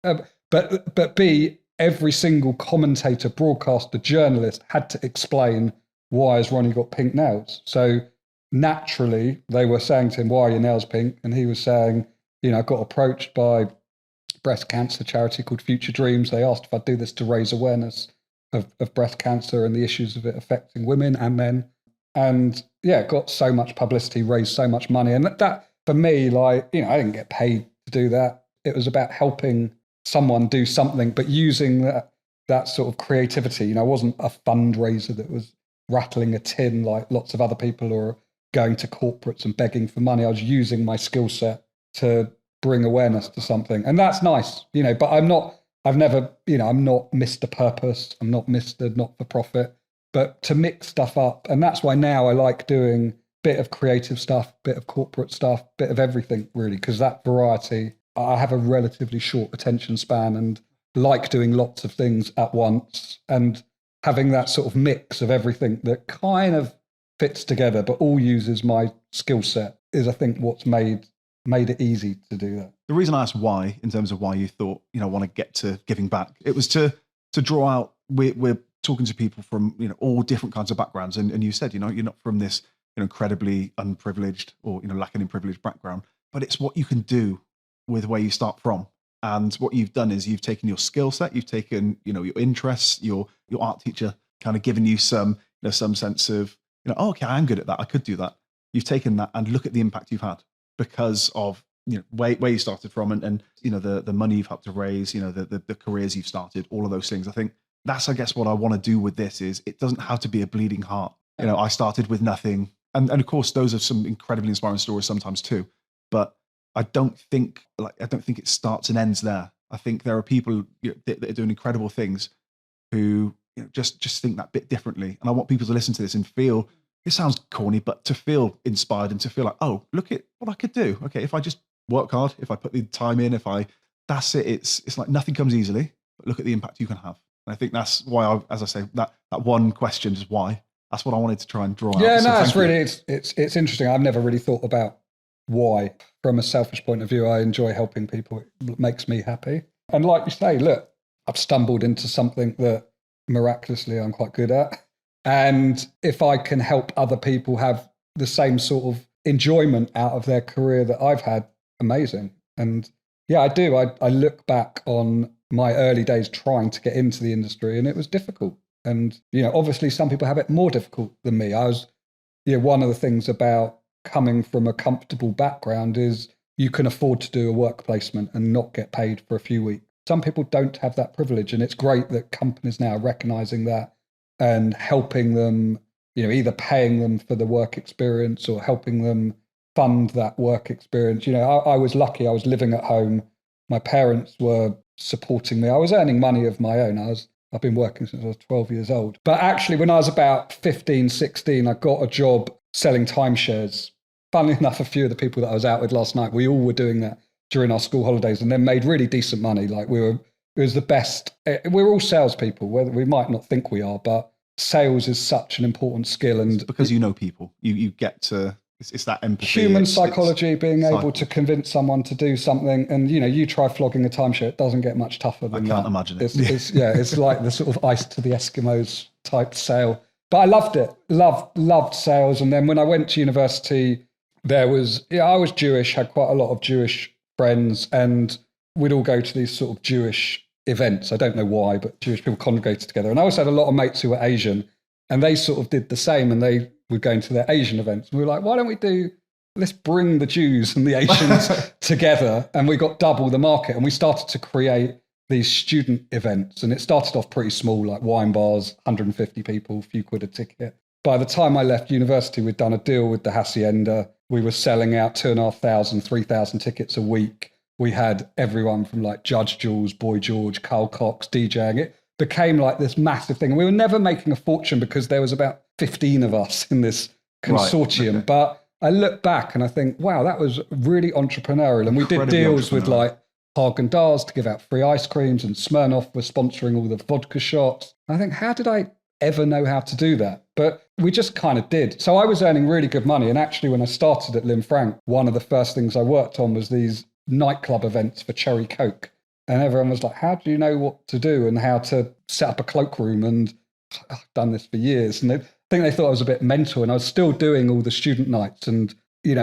but B, every single commentator, broadcaster, journalist had to explain, why has Ronnie got pink nails? So naturally, they were saying to him, why are your nails pink? And he was saying, I got approached by breast cancer charity called Future Dreams. They asked if I'd do this to raise awareness of breast cancer and the issues of it affecting women and men. And yeah, got so much publicity, raised so much money. And that for me, like, I didn't get paid to do that. It was about helping someone do something, but using that sort of creativity. I wasn't a fundraiser that was rattling a tin like lots of other people, or going to corporates and begging for money. I was using my skill set to bring awareness to something. And that's nice, but I'm not Mr. Purpose. I'm not Mr. Not-for-Profit, but to mix stuff up. And that's why now I like doing bit of creative stuff, bit of corporate stuff, bit of everything really, because that variety, I have a relatively short attention span and like doing lots of things at once, and having that sort of mix of everything that kind of fits together, but all uses my skill set is, I think, what's made it easy to do that. The reason I asked why, in terms of why you thought, want to get to giving back, it was to draw out, we're talking to people from, all different kinds of backgrounds. And you said, you're not from this, incredibly unprivileged or, lacking in privileged background, but it's what you can do with where you start from. And what you've done is you've taken your skill set, you've taken, your interests, your art teacher kind of given you some sense of, oh, okay, I'm good at that. I could do that. You've taken that and look at the impact you've had because of, where you started from and the money you've had to raise, the careers you've started, all of those things. I think that's, I guess, what I want to do with this is it doesn't have to be a bleeding heart. I started with nothing. And of course, those are some incredibly inspiring stories sometimes too. But I don't think it starts and ends there. I think there are people that are doing incredible things who just think that bit differently. And I want people to listen to this and feel, it sounds corny, but to feel inspired and to feel like, oh, look at what I could do. Okay, if I just work hard, if I put the time in, that's it. It's like nothing comes easily, but look at the impact you can have. And I think that's why, as I say, that one question is why. That's what I wanted to try and draw out. Yeah, no, it's really, it's interesting. I've never really thought about why. From a selfish point of view, I enjoy helping people. It makes me happy. And like you say, look, I've stumbled into something that miraculously I'm quite good at. And if I can help other people have the same sort of enjoyment out of their career that I've had, amazing. And yeah, I do. I look back on my early days trying to get into the industry, and it was difficult. And, obviously some people have it more difficult than me. One of the things about coming from a comfortable background is you can afford to do a work placement and not get paid for a few weeks. Some people don't have that privilege, and it's great that companies now are recognizing that and helping them, either paying them for the work experience or helping them fund that work experience. I was lucky. I was living at home. My parents were supporting me. I was earning money of my own. I've been working since I was 12 years old. But actually, when I was about 15, 16, I got a job selling timeshares. Funnily enough, a few of the people that I was out with last night, we all were doing that during our school holidays, and then made really decent money. Like it was the best. We're all salespeople, whether we might not think we are, but sales is such an important skill. And it's because people, you get to, it's that empathy. Human psychology, being able to convince someone to do something. And, you try flogging a timeshare, it doesn't get much tougher than that. I can't imagine it. It's like the sort of ice to the Eskimos type sale. But I loved it, loved sales. And then when I went to university, I was Jewish, had quite a lot of Jewish friends, and we'd all go to these sort of Jewish events. I don't know why, but Jewish people congregated together. And I also had a lot of mates who were Asian, and they sort of did the same, and they were going to their Asian events. And we were like, why don't let's bring the Jews and the Asians together. And we got double the market, and we started to create these student events. And it started off pretty small, like wine bars, 150 people, a few quid a ticket. By the time I left university, we'd done a deal with the Hacienda. We were selling out 2,500, 3,000 tickets a week. We had everyone from like Judge Jules, Boy George, Carl Cox, DJing. It became like this massive thing. We were never making a fortune because there was about 15 of us in this consortium. Right. Okay. But I look back and I think, wow, that was really entrepreneurial. And we did deals with like Haagen-Dazs to give out free ice creams, and Smirnoff was sponsoring all the vodka shots. And I think, how did I ever know how to do that? But we just kind of did. So I was earning really good money. And actually, when I started at Lynn Frank, one of the first things I worked on was these nightclub events for Cherry Coke. And everyone was like, how do you know what to do and how to set up a cloakroom? And I've done this for years. And I think they thought I was a bit mental. And I was still doing all the student nights and,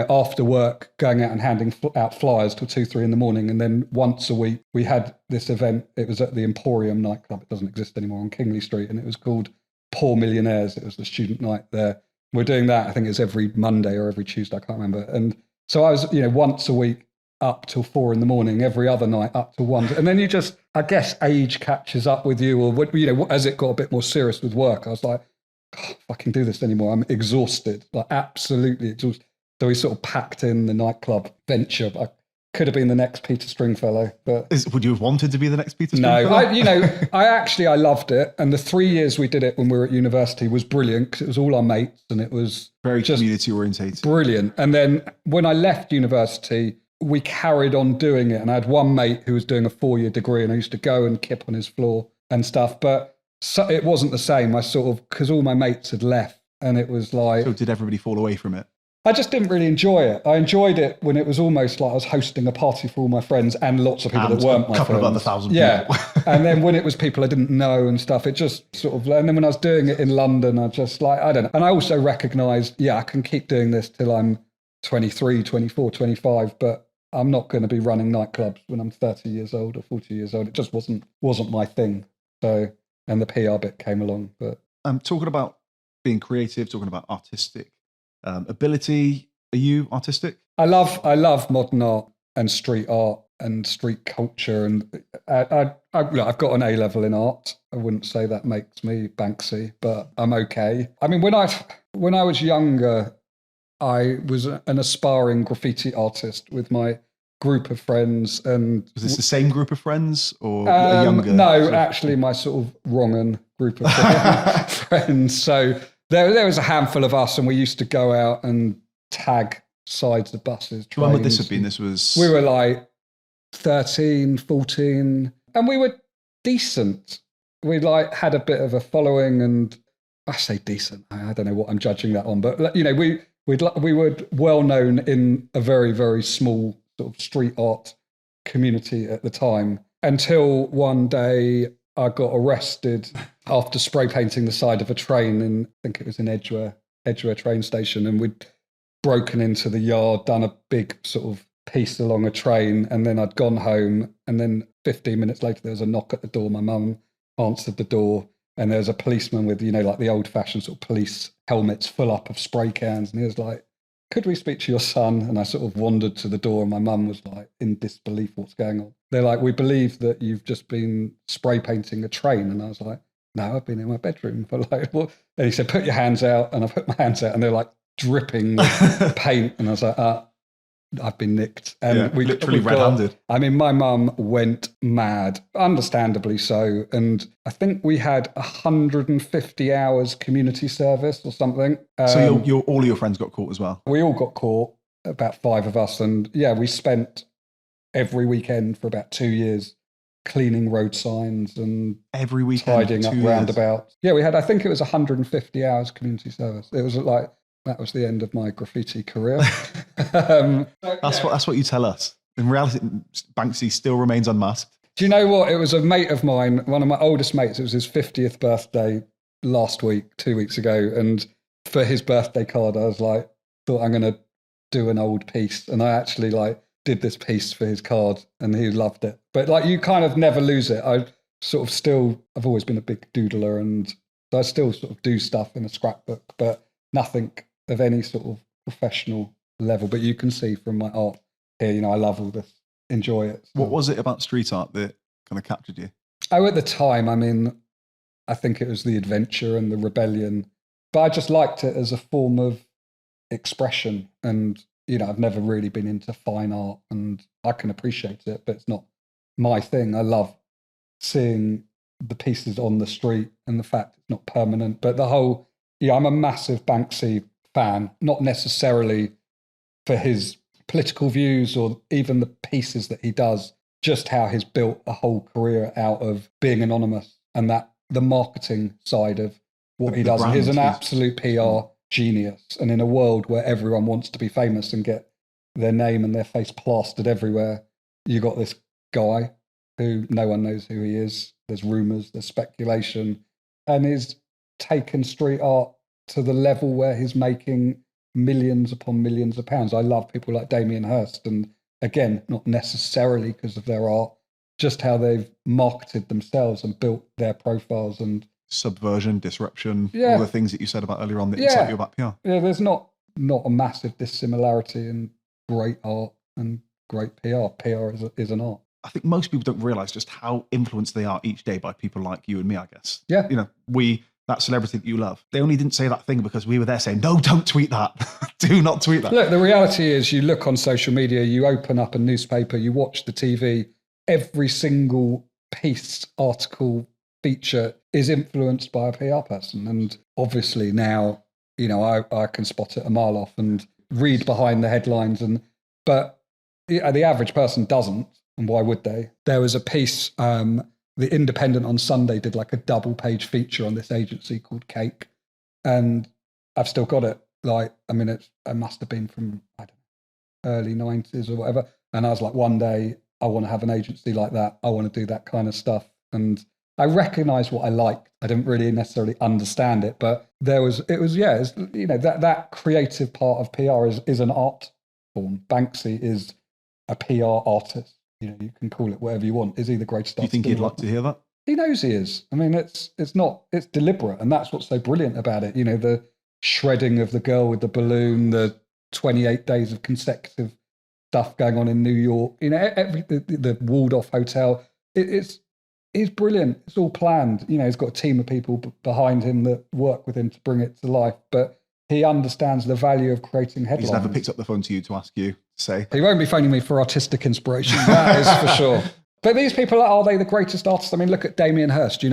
after work, going out and handing out flyers till 2, 3 in the morning. And then once a week, we had this event. It was at the Emporium nightclub. It doesn't exist anymore, on Kingley Street. And it was called Poor Millionaires. It was the student night there. We're doing that. I think it's every Monday or every Tuesday. I can't remember. And so I was, once a week up till 4 in the morning, every other night up till 1. And then you just, I guess, age catches up with you, or, as it got a bit more serious with work, I was like, I can't fucking do this anymore. I'm exhausted, like absolutely exhausted. So we sort of packed in the nightclub venture. I could have been the next Peter Stringfellow, but would you have wanted to be the next Peter Stringfellow? No, I loved it. And the 3 years we did it when we were at university was brilliant because it was all our mates and it was very community orientated. Brilliant. And then when I left university, we carried on doing it. And I had one mate who was doing a 4-year degree, and I used to go and kip on his floor and stuff. But it wasn't the same. I sort of, because all my mates had left, and it was like... So did everybody fall away from it? I just didn't really enjoy it. I enjoyed it when it was almost like I was hosting a party for all my friends and lots of people that weren't my friends. A couple of other thousand people. Yeah. And then when it was people I didn't know and stuff, it just sort of... And then when I was doing it in London, I just like, I don't know. And I also recognised, I can keep doing this till I'm 23, 24, 25, but I'm not going to be running nightclubs when I'm 30 years old or 40 years old. It just wasn't my thing. So, and the PR bit came along. But I'm talking about being creative, talking about artistic ability. Are you artistic? I love modern art and street art and street culture. And I've got an A-level in art. I wouldn't say that makes me Banksy, but I'm okay. I mean, when I was younger, I was an aspiring graffiti artist with my group of friends. And was this the same group of friends or a younger? No, actually my sort of wrong group of friends. So there was a handful of us, and we used to go out and tag sides of buses. When would this have been? We were like 13, 14, and we were decent. We had a bit of a following, and I say decent. I don't know what I'm judging that on, but we were well known in a very, very small sort of street art community at the time, until one day I got arrested after spray painting the side of a train I think it was in Edgware train station, and we'd broken into the yard, done a big sort of piece along a train, and then I'd gone home, and then 15 minutes later there was a knock at the door. My mum answered the door, and there was a policeman with, like the old-fashioned sort of police helmets full up of spray cans, and he was like, "Could we speak to your son?" And I sort of wandered to the door, and my mum was like in disbelief, "What's going on?" They're like, "We believe that you've just been spray painting a train." And I was like, "No, I've been in my bedroom for like what?" And he said, "Put your hands out." And I put my hands out, and they're like dripping with paint. And I was like, I've been nicked. And we literally red-handed. My mum went mad, understandably so. And I think we had 150 hours community service or something. So all of your friends got caught as well? We all got caught, about 5 of us. And we spent every weekend for about 2 years cleaning road signs and every weekend tidying up roundabouts. Yeah, we had, I think it was 150 hours community service. It was like, that was the end of my graffiti career. That's what you tell us. In reality, Banksy still remains unmasked. Do you know what? It was a mate of mine, one of my oldest mates. It was his 50th birthday last week, 2 weeks ago. And for his birthday card, I was like, thought I'm going to do an old piece. And I actually did this piece for his card, and he loved it. But you kind of never lose it. I've always been a big doodler, and I still sort of do stuff in a scrapbook, but nothing of any sort of professional level. But you can see from my art here, I love all this, enjoy it. So. What was it about street art that kind of captured you? At the time, I think it was the adventure and the rebellion, but I just liked it as a form of expression. And, I've never really been into fine art, and I can appreciate it, but it's not my thing. I love seeing the pieces on the street and the fact it's not permanent, but the whole, I'm a massive Banksy fan, not necessarily for his political views or even the pieces that he does, just how he's built a whole career out of being anonymous, and that the marketing side of what he does. He's an absolute PR genius. And in a world where everyone wants to be famous and get their name and their face plastered everywhere, you got this guy who no one knows who he is. There's rumours, there's speculation, and he's taken street art to the level where he's making millions upon millions of pounds. I love people like Damien Hirst, and again, not necessarily because of their art, just how they've marketed themselves and built their profiles and subversion, disruption, all the things that you said about earlier on that excite you about PR. Yeah, there's not a massive dissimilarity in great art and great PR. PR is an art. I think most people don't realise just how influenced they are each day by people like you and me, I guess. Yeah. That celebrity that you love. They only didn't say that thing because we were there saying, no, don't tweet that. Do not tweet that. Look, the reality is you look on social media, you open up a newspaper, you watch the TV, every single piece, article, feature is influenced by a PR person. And obviously now, I can spot it a mile off and read behind the headlines. But the average person doesn't. And why would they? There was a piece, The Independent on Sunday did like a double-page feature on this agency called Cake, and I've still got it. It must have been from, I don't know, early 90s or whatever. And I was like, one day I want to have an agency like that. I want to do that kind of stuff. And I recognised what I liked. I didn't really necessarily understand it, but that creative part of PR is an art form. Banksy is a PR artist. You can call it whatever you want. Is he the greatest artist? Do you think he'd like to hear that? He knows he is. It's deliberate, and that's what's so brilliant about it. The shredding of the girl with the balloon, the 28 days of consecutive stuff going on in New York. The Waldorf Hotel. It's brilliant. It's all planned. He's got a team of people behind him that work with him to bring it to life. But he understands the value of creating headlines. He's never picked up the phone to you to ask you to say. He won't be phoning me for artistic inspiration. That is for sure. But these people, are they the greatest artists? Look at Damien Hirst.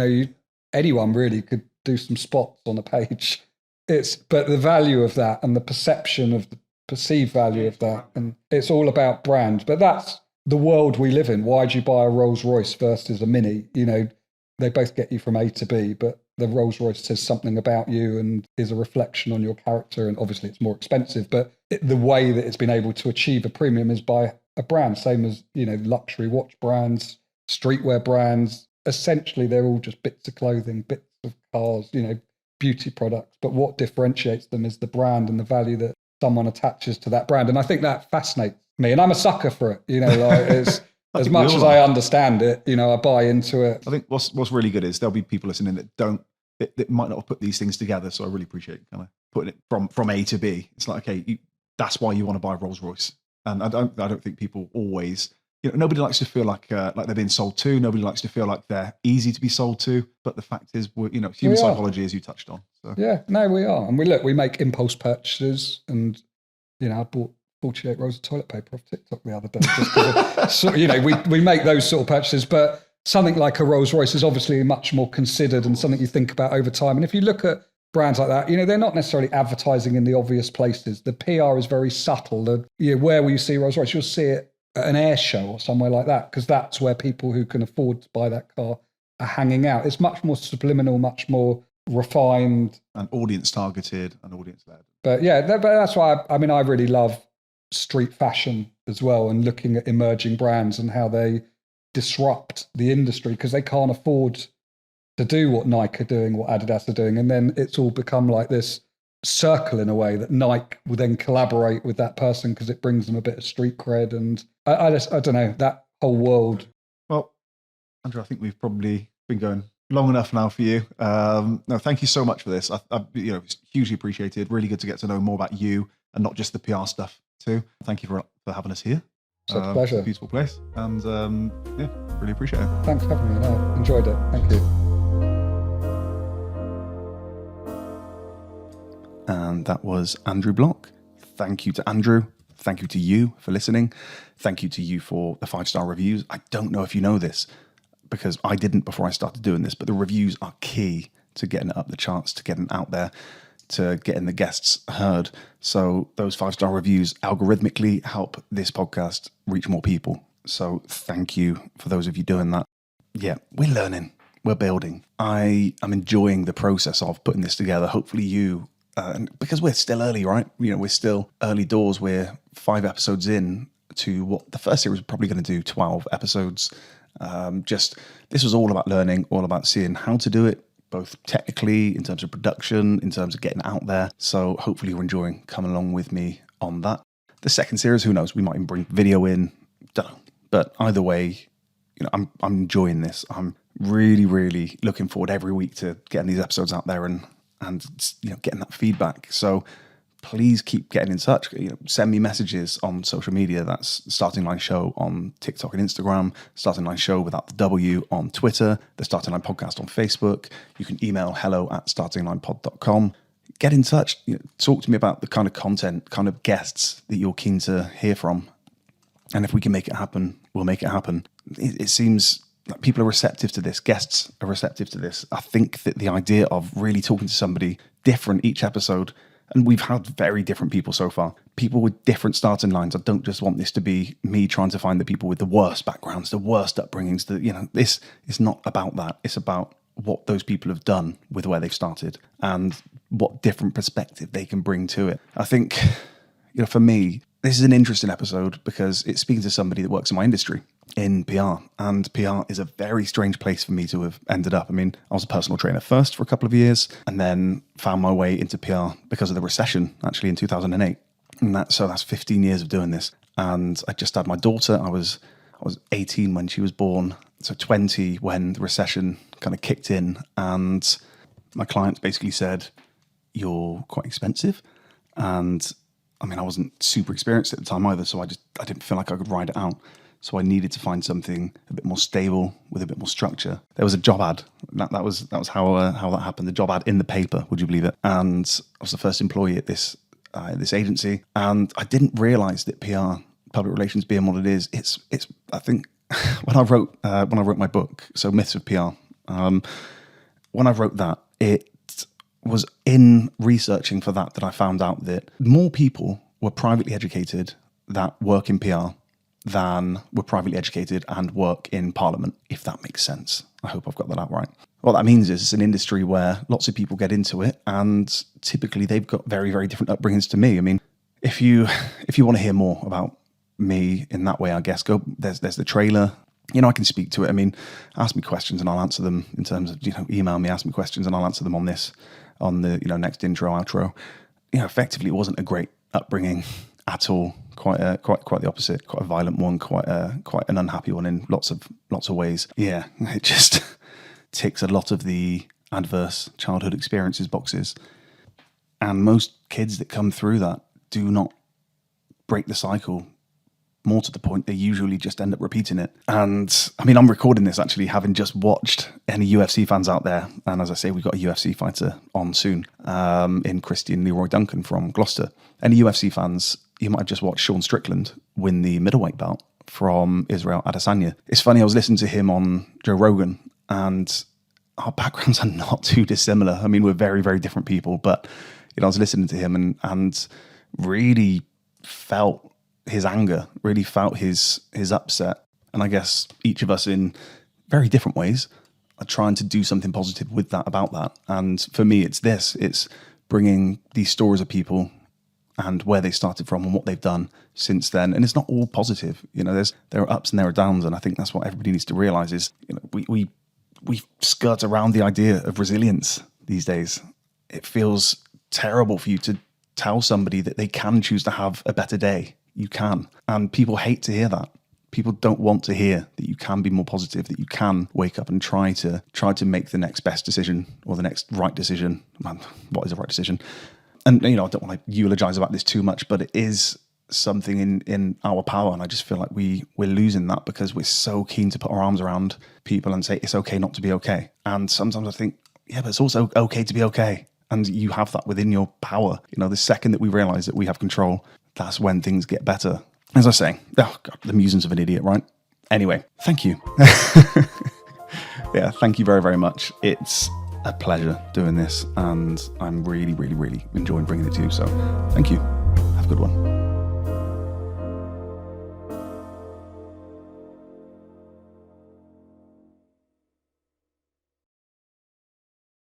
Anyone really could do some spots on a page. But the value of that and the perception of the perceived value of that, and it's all about brand. But that's the world we live in. Why do you buy a Rolls Royce versus a Mini? They both get you from A to B, but the Rolls Royce says something about you and is a reflection on your character. And obviously it's more expensive, but the way that it's been able to achieve a premium is by a brand, same as, luxury watch brands, streetwear brands. Essentially, they're all just bits of clothing, bits of cars, beauty products. But what differentiates them is the brand and the value that someone attaches to that brand. And I think that fascinates me. And I'm a sucker for it. It's as much as I understand it, I buy into it. I think what's really good is there'll be people listening that might not have put these things together. So I really appreciate kind of putting it from A to B. It's like, okay, that's why you want to buy a Rolls Royce. And I don't think people always, nobody likes to feel like they're being sold to. Nobody likes to feel like they're easy to be sold to. But the fact is, human psychology, as you touched on. So. Yeah, no, we are. And we make impulse purchases. And, I bought 48 rolls of toilet paper off TikTok the other day. Just we make those sort of purchases. But something like a Rolls Royce is obviously much more considered and something you think about over time. And if you look at brands like that, they're not necessarily advertising in the obvious places. The PR is very subtle. Where will you see Rolls Royce? You'll see it at an air show or somewhere like that, because that's where people who can afford to buy that car are hanging out. It's much more subliminal, much more refined. And audience targeted and audience led. But that's why I really love street fashion as well, and looking at emerging brands and how they disrupt the industry, because they can't afford to do what Nike are doing, what Adidas are doing. And then it's all become like this circle in a way that Nike will then collaborate with that person because it brings them a bit of street cred. And I don't know, that whole world. Well, Andrew, I think we've probably been going long enough now for you. No, thank you so much for this. It's hugely appreciated. Really good to get to know more about you and not just the PR stuff too. Thank you for having us here. It's a pleasure. It's a beautiful place. And really appreciate it. Thanks for having me. I enjoyed it. Thank you. And that was Andrew Bloch. Thank you to Andrew. Thank you to you for listening. Thank you to you for the 5-star reviews. I don't know if you know this, because I didn't before I started doing this, but the reviews are key to getting it up the charts, to getting out there, to getting the guests heard. So those 5-star reviews algorithmically help this podcast reach more people. So thank you for those of you doing that. Yeah, we're learning. We're building. I am enjoying the process of putting this together. Hopefully you... because we're still early, right? We're still early doors. We're 5 episodes in to what the first series was probably going to do 12 episodes. This was all about learning, all about seeing how to do it, both technically, in terms of production, in terms of getting out there. So hopefully you're enjoying coming along with me on that. The second series, who knows? We might even bring video in. Don't know. But either way, I'm enjoying this. I'm really, really looking forward every week to getting these episodes out there and getting that feedback. So please keep getting in touch. Send me messages on social media. That's Starting Line Show on TikTok and Instagram, Starting Line Show without the W on Twitter, the Starting Line Podcast on Facebook. You can email hello@startinglinepod.com. Get in touch. Talk to me about the kind of content, kind of guests that you're keen to hear from. And if we can make it happen, we'll make it happen. It seems like people are receptive to this. Guests are receptive to this. I think that the idea of really talking to somebody different each episode, and we've had very different people so far, people with different starting lines. I don't just want this to be me trying to find the people with the worst backgrounds, the worst upbringings. This is not about that. It's about what those people have done with where they've started and what different perspective they can bring to it. I think, for me, this is an interesting episode because it's speaking to somebody that works in my industry, in PR. And PR is a very strange place for me to have ended up. I mean, I was a personal trainer first for a couple of years and then found my way into PR because of the recession, actually, in 2008. And that's 15 years of doing this. And I just had my daughter. I was 18 when she was born, so 20 when the recession kind of kicked in. And my clients basically said, "You're quite expensive." And I mean, I wasn't super experienced at the time either, so I didn't feel like I could ride it out. So I needed to find something a bit more stable with a bit more structure. There was a job ad. That was how that happened. The job ad in the paper, would you believe it? And I was the first employee at this agency, and I didn't realise that PR, public relations, being what it is, it's. I think when I wrote my book, so Myths of PR, when I wrote that, it was in researching for that I found out that more people were privately educated that work in PR than were privately educated and work in Parliament, if that makes sense. I hope I've got that out right. What that means is it's an industry where lots of people get into it, and typically they've got very, very different upbringings to me. I mean, if you want to hear more about me in that way, I guess, there's the trailer. I can speak to it. I mean, ask me questions and I'll answer them in terms of, email me, ask me questions and I'll answer them on the, next intro, outro. Effectively, it wasn't a great upbringing at all. Quite the opposite. Quite a violent one. Quite an unhappy one in lots of ways. Yeah, it just ticks a lot of the adverse childhood experiences boxes. And most kids that come through that do not break the cycle. More to the point, they usually just end up repeating it. And I mean, I'm recording this actually having just watched. Any UFC fans out there, and as I say, we've got a UFC fighter on soon, in Christian Leroy Duncan from Gloucester. Any UFC fans, you might have just watched Sean Strickland win the middleweight belt from Israel Adesanya. It's funny, I was listening to him on Joe Rogan, and our backgrounds are not too dissimilar. I mean, we're very, very different people, but I was listening to him and really felt his anger, really felt his upset. And I guess each of us in very different ways are trying to do something positive with that, about that. And for me, it's bringing these stories of people and where they started from and what they've done since then. And it's not all positive. There are ups and there are downs. And I think that's what everybody needs to realize is, we skirt around the idea of resilience these days. It feels terrible for you to tell somebody that they can choose to have a better day. You can. And people hate to hear that. People don't want to hear that you can be more positive, that you can wake up and try to make the next best decision or the next right decision. Man, what is a right decision? And, I don't want to eulogize about this too much, but it is something in our power. And I just feel like we're losing that because we're so keen to put our arms around people and say, it's okay not to be okay. And sometimes I think, yeah, but it's also okay to be okay. And you have that within your power. The second that we realize that we have control, that's when things get better. As I was saying, oh God, the musings of an idiot, right? Anyway, thank you. Yeah, thank you very, very much. It's a pleasure doing this, and I'm really, really, really enjoying bringing it to you. So thank you. Have a good one.